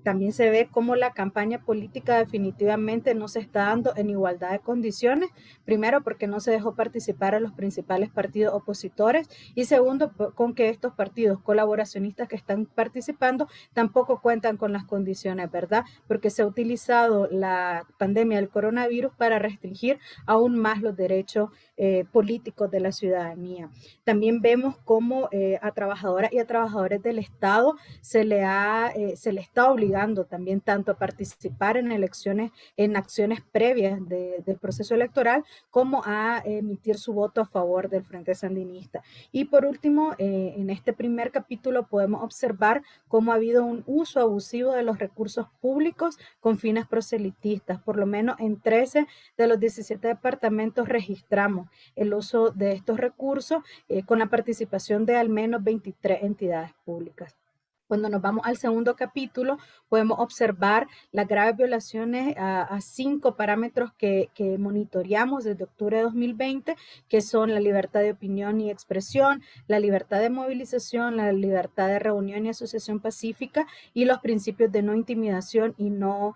También se ve cómo la campaña política definitivamente no se está dando en igualdad de condiciones, primero porque no se dejó participar a los principales partidos opositores y segundo con que estos partidos colaboracionistas que están participando tampoco cuentan con las condiciones, ¿verdad? Porque se ha utilizado la pandemia del coronavirus para restringir aún más los derechos políticos de la ciudadanía. También vemos cómo a trabajadoras y a trabajadores del Estado se le está obligando también tanto a participar en elecciones, en acciones previas del proceso electoral, como a emitir su voto a favor del Frente Sandinista. Y por último, en este primer capítulo podemos observar cómo ha habido un uso abusivo de los recursos públicos con fines proselitistas. Por lo menos en 13 de los 17 departamentos registramos el uso de estos recursos con la participación de al menos 23 entidades públicas. Cuando nos vamos al segundo capítulo, podemos observar las graves violaciones a 5 parámetros que monitoreamos desde octubre de 2020, que son la libertad de opinión y expresión, la libertad de movilización, la libertad de reunión y asociación pacífica y los principios de no intimidación y no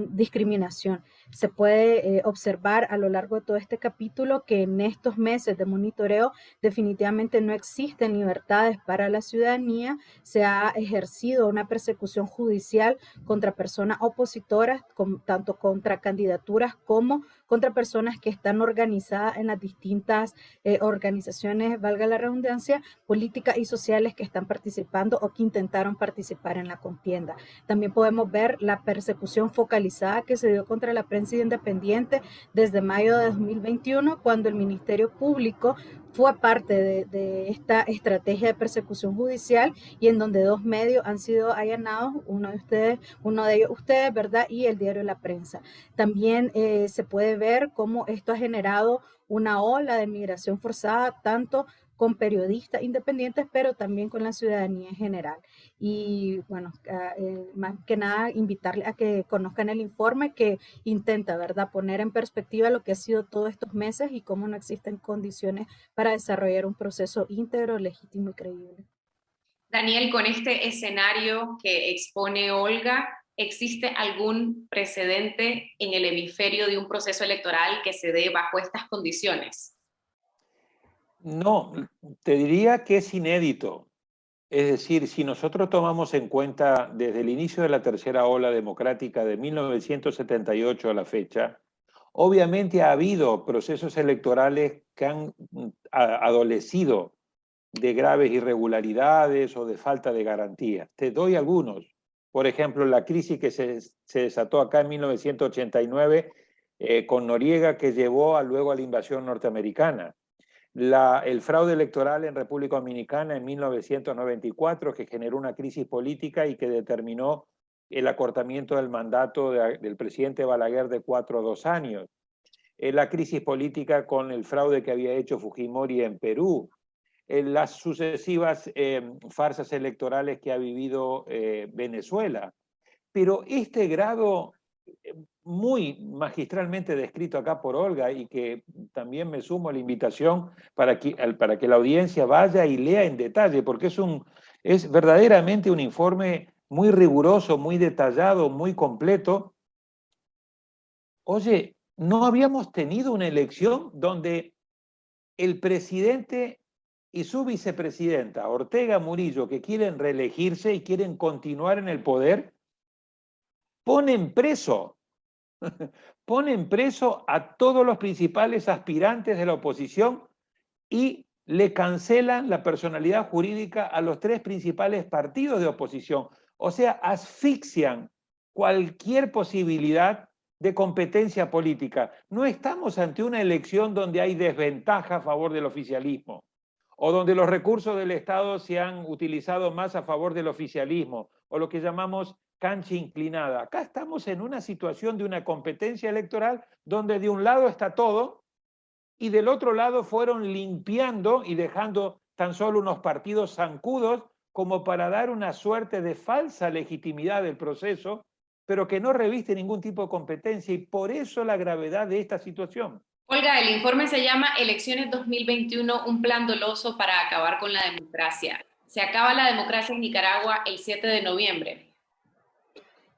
discriminación. Se puede observar a lo largo de todo este capítulo que en estos meses de monitoreo definitivamente no existen libertades para la ciudadanía, se ha ejercido una persecución judicial contra personas opositoras, tanto contra candidaturas como contra personas que están organizadas en las distintas organizaciones, valga la redundancia, políticas y sociales que están participando o que intentaron participar en la contienda. También podemos ver la persecución focalizada que se dio contra la prensa independiente desde mayo de 2021, cuando el Ministerio Público fue parte de esta estrategia de persecución judicial y en donde 2 medios han sido allanados, uno de ellos ustedes, ¿verdad? Y el diario La Prensa. También se puede ver cómo esto ha generado una ola de migración forzada, tanto con periodistas independientes, pero también con la ciudadanía en general. Y bueno, más que nada invitarles a que conozcan el informe que intenta, ¿verdad?, poner en perspectiva lo que ha sido todos estos meses y cómo no existen condiciones para desarrollar un proceso íntegro, legítimo y creíble. Daniel, con este escenario que expone Olga, ¿existe algún precedente en el hemisferio de un proceso electoral que se dé bajo estas condiciones? No, te diría que es inédito. Es decir, si nosotros tomamos en cuenta desde el inicio de la tercera ola democrática de 1978 a la fecha, obviamente ha habido procesos electorales que han adolecido de graves irregularidades o de falta de garantía. Te doy algunos. Por ejemplo, la crisis que se desató acá en 1989 con Noriega, que llevó luego a la invasión norteamericana. El fraude electoral en República Dominicana en 1994, que generó una crisis política y que determinó el acortamiento del mandato del presidente Balaguer de 4 a 2 años. La crisis política con el fraude que había hecho Fujimori en Perú. Las sucesivas farsas electorales que ha vivido Venezuela. Pero este grado muy magistralmente descrito acá por Olga, y que también me sumo a la invitación para que la audiencia vaya y lea en detalle, porque es verdaderamente un informe muy riguroso, muy detallado, muy completo. Oye, no habíamos tenido una elección donde el presidente y su vicepresidenta, Ortega Murillo, que quieren reelegirse y quieren continuar en el poder, ponen preso a todos los principales aspirantes de la oposición y le cancelan la personalidad jurídica a los 3 principales partidos de oposición. O sea, asfixian cualquier posibilidad de competencia política. No estamos ante una elección donde hay desventaja a favor del oficialismo o donde los recursos del Estado se han utilizado más a favor del oficialismo, o lo que llamamos cancha inclinada. Acá estamos en una situación de una competencia electoral donde de un lado está todo y del otro lado fueron limpiando y dejando tan solo unos partidos zancudos como para dar una suerte de falsa legitimidad del proceso, pero que no reviste ningún tipo de competencia, y por eso la gravedad de esta situación. Olga, el informe se llama Elecciones 2021, un plan doloso para acabar con la democracia. ¿Se acaba la democracia en Nicaragua el 7 de noviembre?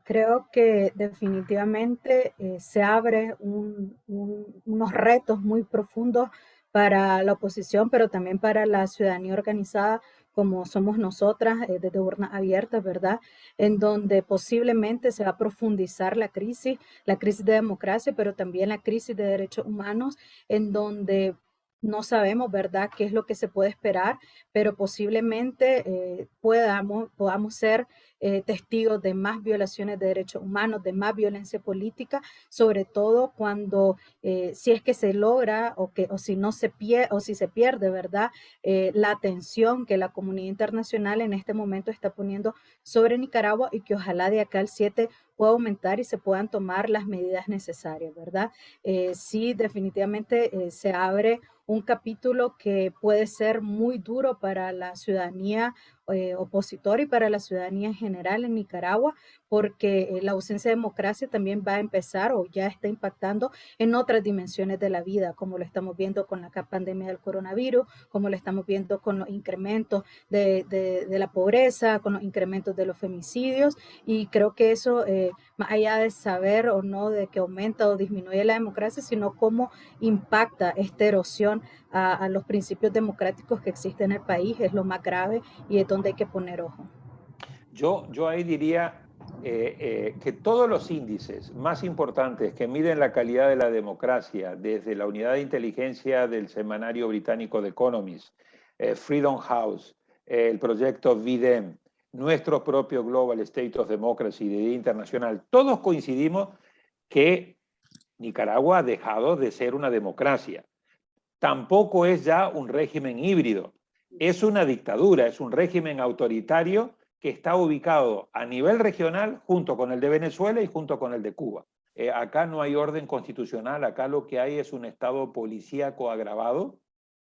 Creo que definitivamente se abre unos retos muy profundos para la oposición, pero también para la ciudadanía organizada, como somos nosotras, desde Urnas Abiertas, ¿verdad? En donde posiblemente se va a profundizar la crisis de democracia, pero también la crisis de derechos humanos, en donde no sabemos, ¿verdad?, qué es lo que se puede esperar, pero posiblemente podamos ser testigos de más violaciones de derechos humanos, de más violencia política, sobre todo cuando si es que se logra o si se pierde, ¿verdad?, la atención que la comunidad internacional en este momento está poniendo sobre Nicaragua, y que ojalá de acá al 7 pueda aumentar y se puedan tomar las medidas necesarias, ¿verdad? Sí, definitivamente se abre un capítulo que puede ser muy duro para la ciudadanía opositora y para la ciudadanía en general en Nicaragua, porque la ausencia de democracia también va a empezar o ya está impactando en otras dimensiones de la vida, como lo estamos viendo con la pandemia del coronavirus, como lo estamos viendo con los incrementos de la pobreza, con los incrementos de los femicidios, y creo que eso, más allá de saber o no de que aumenta o disminuye la democracia, sino cómo impacta esta erosión a los principios democráticos que existen en el país, es lo más grave y es donde hay que poner ojo. Yo ahí diría que todos los índices más importantes que miden la calidad de la democracia, desde la unidad de inteligencia del semanario británico The Economist, Freedom House, el proyecto VIDEM, nuestro propio Global State of Democracy de Día Internacional, todos coincidimos que Nicaragua ha dejado de ser una democracia. Tampoco es ya un régimen híbrido, es una dictadura, es un régimen autoritario que está ubicado a nivel regional junto con el de Venezuela y junto con el de Cuba. Acá no hay orden constitucional, acá lo que hay es un estado policíaco agravado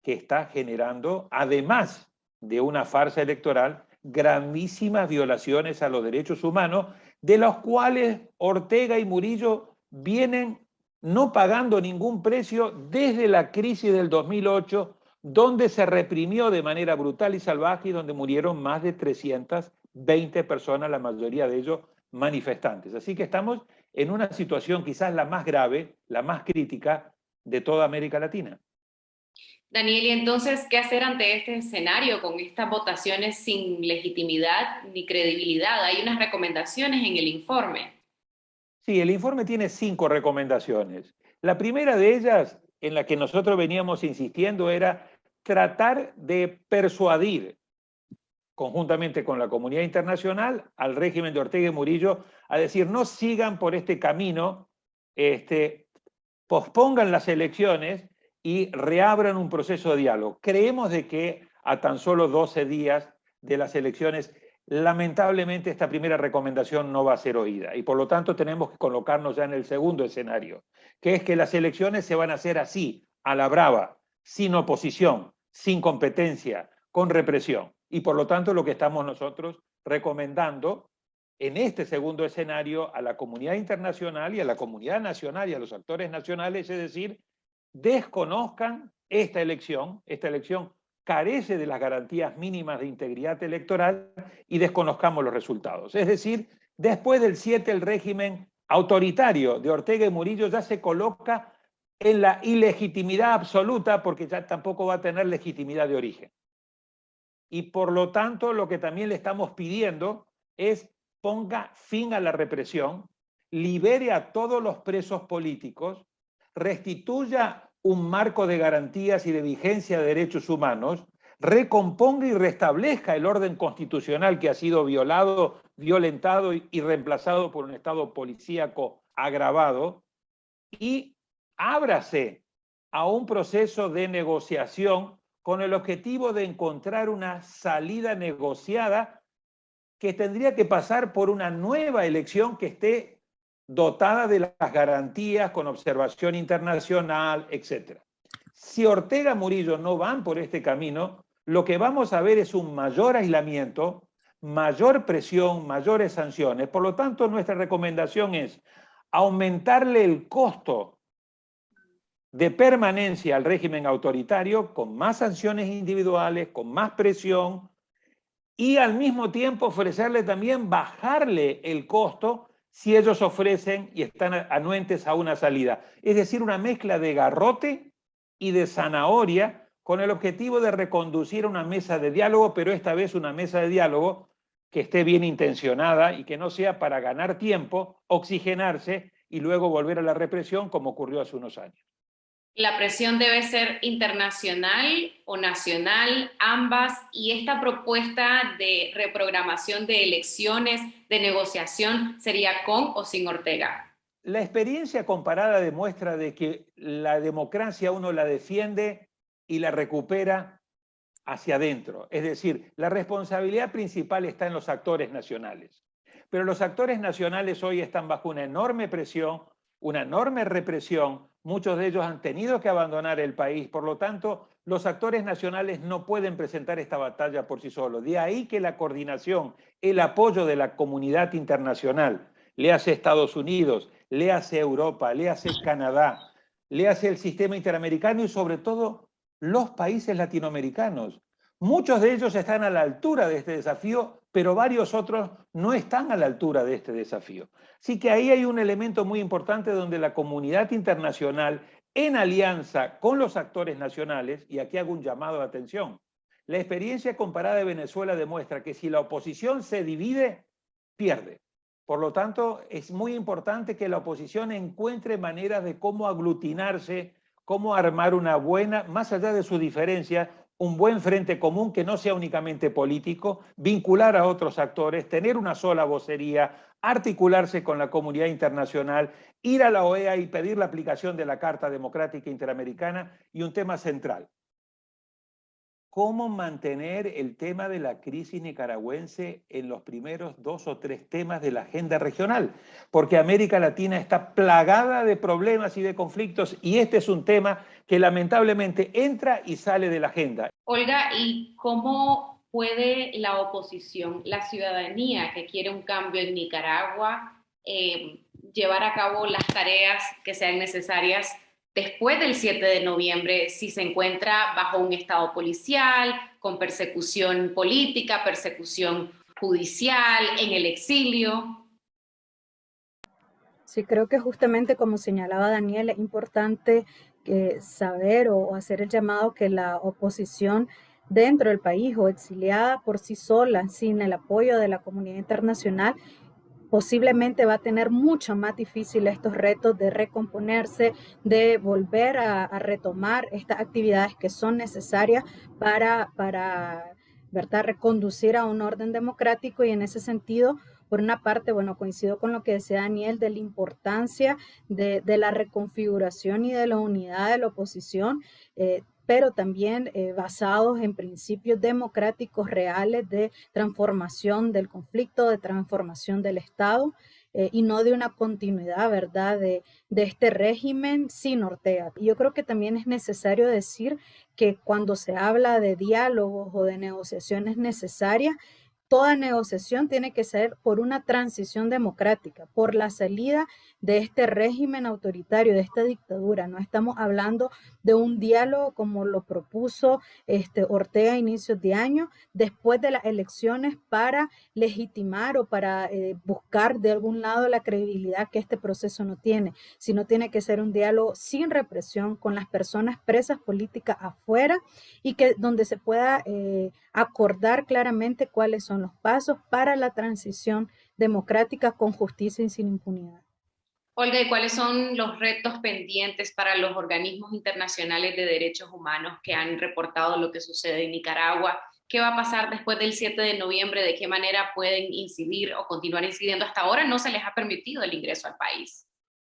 que está generando, además de una farsa electoral, gravísimas violaciones a los derechos humanos, de los cuales Ortega y Murillo vienen no pagando ningún precio desde la crisis del 2008, donde se reprimió de manera brutal y salvaje y donde murieron más de 320 personas, la mayoría de ellos manifestantes. Así que estamos en una situación quizás la más grave, la más crítica de toda América Latina. Daniel, y entonces, ¿qué hacer ante este escenario con estas votaciones sin legitimidad ni credibilidad? Hay unas recomendaciones en el informe. Sí, el informe tiene 5 recomendaciones. La primera de ellas, en la que nosotros veníamos insistiendo, era tratar de persuadir, conjuntamente con la comunidad internacional, al régimen de Ortega y Murillo, a decir, no sigan por este camino, pospongan las elecciones y reabran un proceso de diálogo. Creemos de que a tan solo 12 días de las elecciones, lamentablemente esta primera recomendación no va a ser oída, y por lo tanto tenemos que colocarnos ya en el segundo escenario, que es que las elecciones se van a hacer así, a la brava, sin oposición, sin competencia, con represión. Y por lo tanto lo que estamos nosotros recomendando en este segundo escenario a la comunidad internacional y a la comunidad nacional y a los actores nacionales, es decir, desconozcan esta elección carece de las garantías mínimas de integridad electoral, y desconozcamos los resultados. Es decir, después del 7 el régimen autoritario de Ortega y Murillo ya se coloca en la ilegitimidad absoluta, porque ya tampoco va a tener legitimidad de origen. Y por lo tanto lo que también le estamos pidiendo es ponga fin a la represión, libere a todos los presos políticos, restituya un marco de garantías y de vigencia de derechos humanos, recomponga y restablezca el orden constitucional que ha sido violado, violentado y reemplazado por un estado policíaco agravado, y ábrase a un proceso de negociación con el objetivo de encontrar una salida negociada que tendría que pasar por una nueva elección que esté dotada de las garantías, con observación internacional, etc. Si Ortega Murillo no van por este camino, lo que vamos a ver es un mayor aislamiento, mayor presión, mayores sanciones. Por lo tanto, nuestra recomendación es aumentarle el costo de permanencia al régimen autoritario con más sanciones individuales, con más presión, y al mismo tiempo ofrecerle también bajarle el costo si ellos ofrecen y están anuentes a una salida. Es decir, una mezcla de garrote y de zanahoria con el objetivo de reconducir a una mesa de diálogo, pero esta vez una mesa de diálogo que esté bien intencionada y que no sea para ganar tiempo, oxigenarse y luego volver a la represión como ocurrió hace unos años. ¿La presión debe ser internacional o nacional, ambas? Y esta propuesta de reprogramación de elecciones, de negociación, ¿sería con o sin Ortega? La experiencia comparada demuestra de que la democracia uno la defiende y la recupera hacia adentro. Es decir, la responsabilidad principal está en los actores nacionales. Pero los actores nacionales hoy están bajo una enorme presión, una enorme represión. Muchos de ellos han tenido que abandonar el país. Por lo tanto, los actores nacionales no pueden presentar esta batalla por sí solos. De ahí que la coordinación, el apoyo de la comunidad internacional, le hace Estados Unidos, le hace Europa, le hace Canadá, le hace el sistema interamericano y sobre todo los países latinoamericanos. Muchos de ellos están a la altura de este desafío, pero varios otros no están a la altura de este desafío. Así que ahí hay un elemento muy importante donde la comunidad internacional, en alianza con los actores nacionales, y aquí hago un llamado de atención, la experiencia comparada de Venezuela demuestra que si la oposición se divide, pierde. Por lo tanto, es muy importante que la oposición encuentre maneras de cómo aglutinarse, cómo armar una buena, más allá de su diferencia, un buen frente común que no sea únicamente político, vincular a otros actores, tener una sola vocería, articularse con la comunidad internacional, ir a la OEA y pedir la aplicación de la Carta Democrática Interamericana y un tema central. ¿Cómo mantener el tema de la crisis nicaragüense en los primeros 2 o 3 temas de la agenda regional? Porque América Latina está plagada de problemas y de conflictos y este es un tema que lamentablemente entra y sale de la agenda. Olga, ¿y cómo puede la oposición, la ciudadanía que quiere un cambio en Nicaragua, llevar a cabo las tareas que sean necesarias después del 7 de noviembre, si se encuentra bajo un estado policial, con persecución política, persecución judicial, en el exilio? Sí, creo que justamente como señalaba Daniel, es importante saber o hacer el llamado que la oposición dentro del país o exiliada por sí sola, sin el apoyo de la comunidad internacional, posiblemente va a tener mucho más difícil estos retos de recomponerse, de volver a retomar estas actividades que son necesarias para ¿verdad?, reconducir a un orden democrático. Y en ese sentido, por una parte, bueno, coincido con lo que decía Daniel de la importancia de la reconfiguración y de la unidad de la oposición, pero también basados en principios democráticos reales de transformación del conflicto, de transformación del Estado, y no de una continuidad, ¿verdad?, de este régimen sin Ortega. Y yo creo que también es necesario decir que cuando se habla de diálogos o de negociaciones necesarias, toda negociación tiene que ser por una transición democrática, por la salida de este régimen autoritario, de esta dictadura. No estamos hablando de un diálogo como lo propuso Ortega a inicios de año, después de las elecciones, para legitimar o para buscar de algún lado la credibilidad que este proceso no tiene, sino tiene que ser un diálogo sin represión, con las personas presas políticas afuera y que donde se pueda acordar claramente cuáles son los pasos para la transición democrática con justicia y sin impunidad. Olga, ¿y cuáles son los retos pendientes para los organismos internacionales de derechos humanos que han reportado lo que sucede en Nicaragua? ¿Qué va a pasar después del 7 de noviembre? ¿De qué manera pueden incidir o continuar incidiendo? Hasta ahora no se les ha permitido el ingreso al país.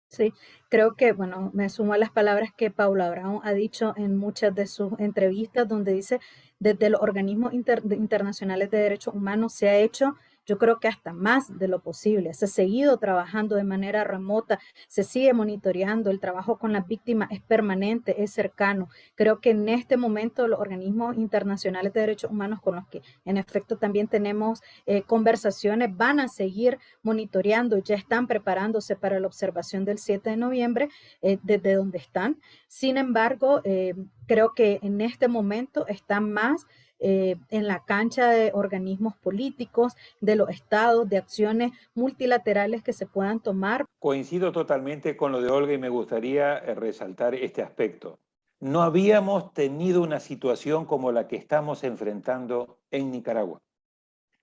Sí, creo que, bueno, me sumo a las palabras que Paula Brown ha dicho en muchas de sus entrevistas, donde dice, desde los organismos internacionales de derechos humanos se ha hecho yo creo que hasta más de lo posible. Se ha seguido trabajando de manera remota, se sigue monitoreando, el trabajo con las víctimas es permanente, es cercano. Creo que en este momento los organismos internacionales de derechos humanos con los que en efecto también tenemos conversaciones van a seguir monitoreando, ya están preparándose para la observación del 7 de noviembre desde donde están. Sin embargo, creo que en este momento están más en la cancha de organismos políticos, de los estados, de acciones multilaterales que se puedan tomar. Coincido totalmente con lo de Olga y me gustaría resaltar este aspecto. No habíamos tenido una situación como la que estamos enfrentando en Nicaragua.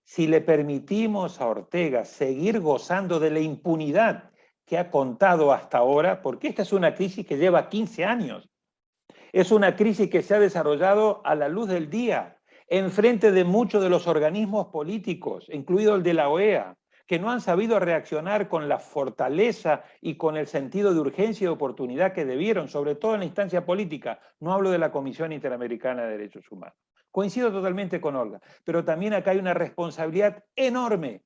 Si le permitimos a Ortega seguir gozando de la impunidad que ha contado hasta ahora, porque esta es una crisis que lleva 15 años, es una crisis que se ha desarrollado a la luz del día, enfrente de muchos de los organismos políticos, incluido el de la OEA, que no han sabido reaccionar con la fortaleza y con el sentido de urgencia y de oportunidad que debieron, sobre todo en la instancia política. No hablo de la Comisión Interamericana de Derechos Humanos. Coincido totalmente con Olga, pero también acá hay una responsabilidad enorme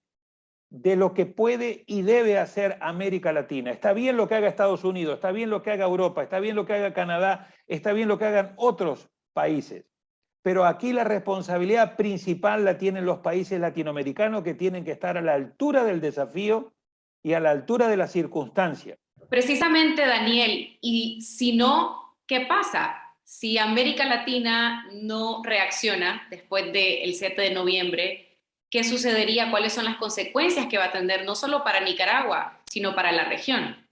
de lo que puede y debe hacer América Latina. Está bien lo que haga Estados Unidos, está bien lo que haga Europa, está bien lo que haga Canadá, está bien lo que hagan otros países. Pero aquí la responsabilidad principal la tienen los países latinoamericanos que tienen que estar a la altura del desafío y a la altura de las circunstancias. Precisamente, Daniel, y si no, ¿qué pasa? Si América Latina no reacciona después del 7 de noviembre, ¿qué sucedería? ¿Cuáles son las consecuencias que va a tener no solo para Nicaragua, sino para la región?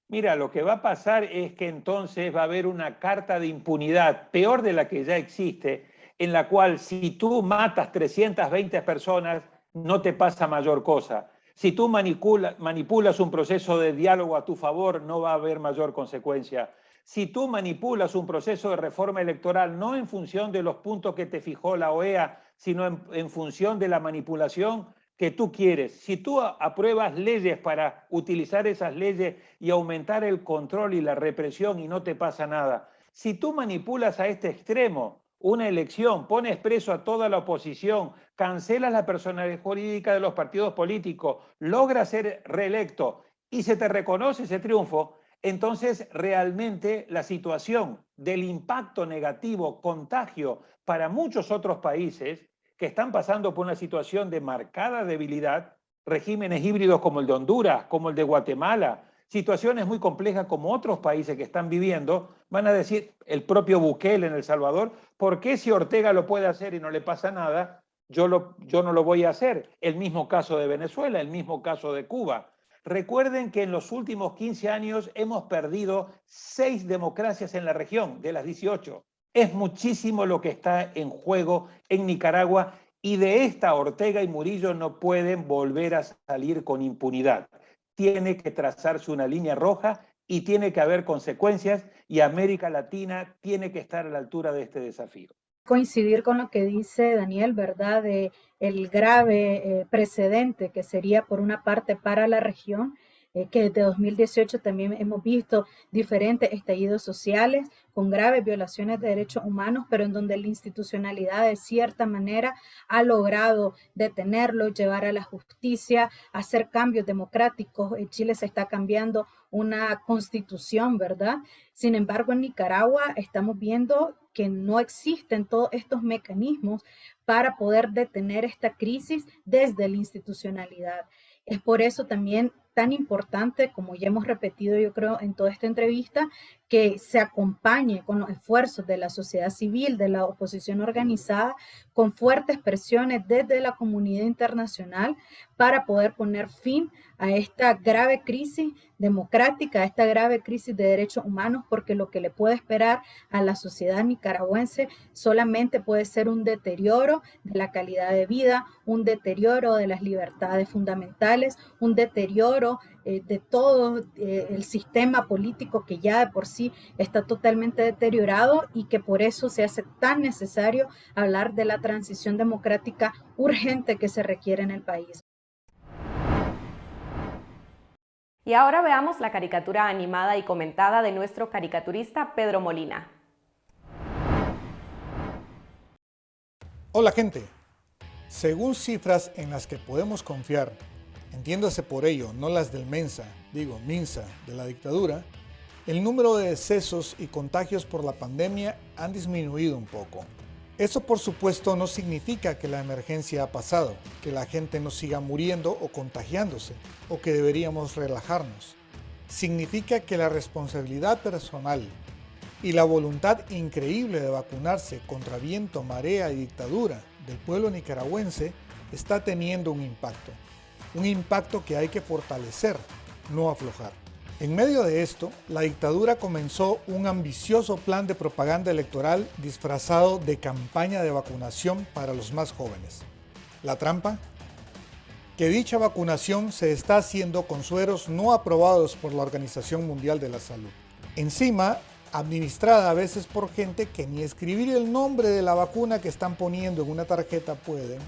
Mira, lo que va a pasar es que entonces va a haber una carta de impunidad, peor de la que ya existe, en la cual si tú matas 320 personas, no te pasa mayor cosa. Si tú manipulas un proceso de diálogo a tu favor, no va a haber mayor consecuencia. Si tú manipulas un proceso de reforma electoral, no en función de los puntos que te fijó la OEA, sino en función de la manipulación que tú quieres. Si tú apruebas leyes para utilizar esas leyes y aumentar el control y la represión y no te pasa nada. Si tú manipulas a este extremo una elección, pones preso a toda la oposición, cancelas la personalidad jurídica de los partidos políticos, logras ser reelecto y se te reconoce ese triunfo, entonces realmente la situación del impacto negativo, contagio para muchos otros países que están pasando por una situación de marcada debilidad, regímenes híbridos como el de Honduras, como el de Guatemala, situaciones muy complejas como otros países que están viviendo, van a decir, el propio Bukele en El Salvador, ¿por qué si Ortega lo puede hacer y no le pasa nada, yo no lo voy a hacer? El mismo caso de Venezuela, el mismo caso de Cuba. Recuerden que en los últimos 15 años hemos perdido 6 democracias en la región, de las 18. Es muchísimo lo que está en juego en Nicaragua y de esta Ortega y Murillo no pueden volver a salir con impunidad. Tiene que trazarse una línea roja y tiene que haber consecuencias y América Latina tiene que estar a la altura de este desafío. Coincidir con lo que dice Daniel, ¿verdad? De el grave precedente que sería por una parte para la región, que desde 2018 también hemos visto diferentes estallidos sociales con graves violaciones de derechos humanos, pero en donde la institucionalidad de cierta manera ha logrado detenerlo, llevar a la justicia, hacer cambios democráticos. En Chile se está cambiando una constitución, ¿verdad? Sin embargo, en Nicaragua estamos viendo que no existen todos estos mecanismos para poder detener esta crisis desde la institucionalidad. Es por eso también tan importante, como ya hemos repetido yo creo en toda esta entrevista, que se acompañe con los esfuerzos de la sociedad civil, de la oposición organizada, con fuertes presiones desde la comunidad internacional para poder poner fin a esta grave crisis democrática, a esta grave crisis de derechos humanos, porque lo que le puede esperar a la sociedad nicaragüense solamente puede ser un deterioro de la calidad de vida, un deterioro de las libertades fundamentales, un deterioro de todo el sistema político que ya de por sí está totalmente deteriorado y que por eso se hace tan necesario hablar de la transición democrática urgente que se requiere en el país. Y ahora veamos la caricatura animada y comentada de nuestro caricaturista Pedro Molina. Hola gente, Según cifras en las que podemos confiar, entiéndase por ello, no las del Minsa de la dictadura, el número de decesos y contagios por la pandemia han disminuido un poco. Eso por supuesto no significa que la emergencia ha pasado, que la gente no siga muriendo o contagiándose, o que deberíamos relajarnos. Significa que la responsabilidad personal y la voluntad increíble de vacunarse contra viento, marea y dictadura del pueblo nicaragüense está teniendo un impacto que hay que fortalecer, no aflojar. En medio de esto, la dictadura comenzó un ambicioso plan de propaganda electoral disfrazado de campaña de vacunación para los más jóvenes. La trampa: que dicha vacunación se está haciendo con sueros no aprobados por la Organización Mundial de la Salud. Encima, administrada a veces por gente que ni escribir el nombre de la vacuna que están poniendo en una tarjeta pueden.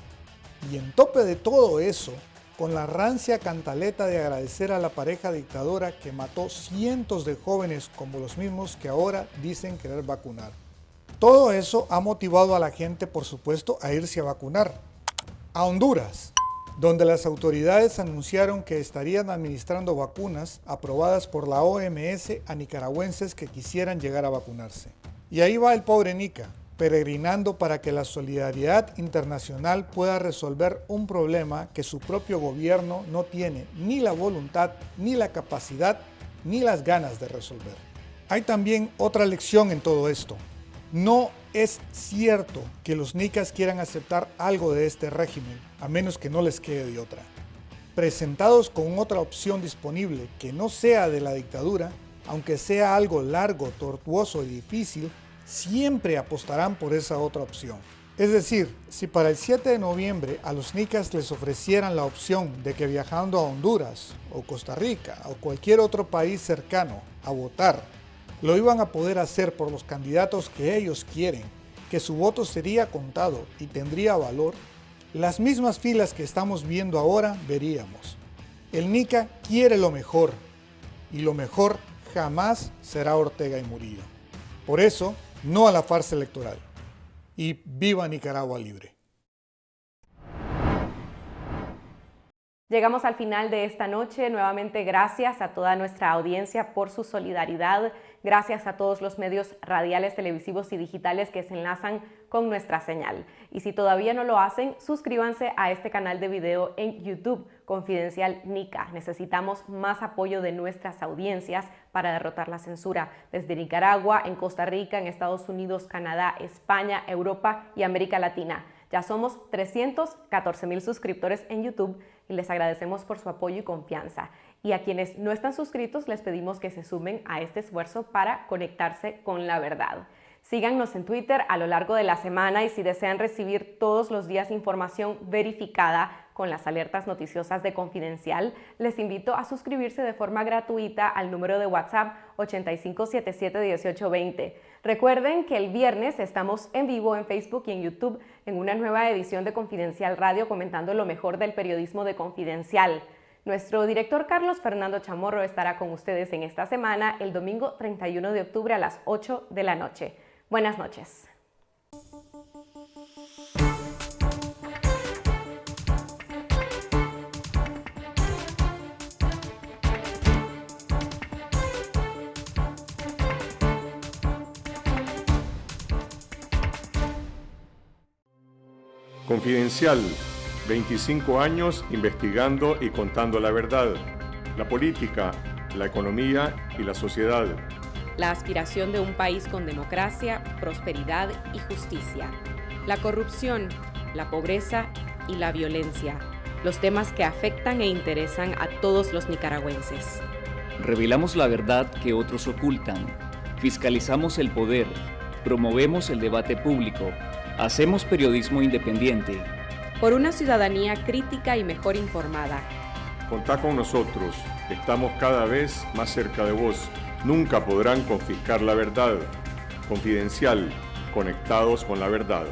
Y en tope de todo eso, con la rancia cantaleta de agradecer a la pareja dictadora que mató cientos de jóvenes como los mismos que ahora dicen querer vacunar. Todo eso ha motivado a la gente, por supuesto, a irse a vacunar. A Honduras, donde las autoridades anunciaron que estarían administrando vacunas aprobadas por la OMS a nicaragüenses que quisieran llegar a vacunarse. Y ahí va el pobre Nica, peregrinando para que la solidaridad internacional pueda resolver un problema que su propio gobierno no tiene ni la voluntad, ni la capacidad, ni las ganas de resolver. Hay también otra lección en todo esto. No es cierto que los nicas quieran aceptar algo de este régimen, a menos que no les quede de otra. Presentados con otra opción disponible que no sea de la dictadura, aunque sea algo largo, tortuoso y difícil, siempre apostarán por esa otra opción. Es decir, si para el 7 de noviembre a los nicas les ofrecieran la opción de que viajando a Honduras o Costa Rica o cualquier otro país cercano a votar, lo iban a poder hacer por los candidatos que ellos quieren, que su voto sería contado y tendría valor, las mismas filas que estamos viendo ahora veríamos. El Nica quiere lo mejor, y lo mejor jamás será Ortega y Murillo. Por eso, no a la farsa electoral. Y viva Nicaragua libre. Llegamos al final de esta noche. Nuevamente gracias a toda nuestra audiencia por su solidaridad. Gracias a todos los medios radiales, televisivos y digitales que se enlazan con nuestra señal. Y si todavía no lo hacen, suscríbanse a este canal de video en YouTube, Confidencial Nica. Necesitamos más apoyo de nuestras audiencias para derrotar la censura desde Nicaragua, en Costa Rica, en Estados Unidos, Canadá, España, Europa y América Latina. Ya somos 314,000 suscriptores en YouTube y les agradecemos por su apoyo y confianza. Y a quienes no están suscritos les pedimos que se sumen a este esfuerzo para conectarse con la verdad. Síganos en Twitter a lo largo de la semana y si desean recibir todos los días información verificada con las alertas noticiosas de Confidencial, les invito a suscribirse de forma gratuita al número de WhatsApp 85771820. Recuerden que el viernes estamos en vivo en Facebook y en YouTube en una nueva edición de Confidencial Radio comentando lo mejor del periodismo de Confidencial. Nuestro director Carlos Fernando Chamorro estará con ustedes en esta semana el domingo 31 de octubre a las 8 de la noche. Buenas noches. Confidencial, 25 años investigando y contando la verdad, la política, la economía y la sociedad. La aspiración de un país con democracia, prosperidad y justicia. La corrupción, la pobreza y la violencia. Los temas que afectan e interesan a todos los nicaragüenses. Revelamos la verdad que otros ocultan. Fiscalizamos el poder. Promovemos el debate público. Hacemos periodismo independiente. Por una ciudadanía crítica y mejor informada. Contá con nosotros. Estamos cada vez más cerca de vos. Nunca podrán confiscar la verdad. Confidencial, conectados con la verdad.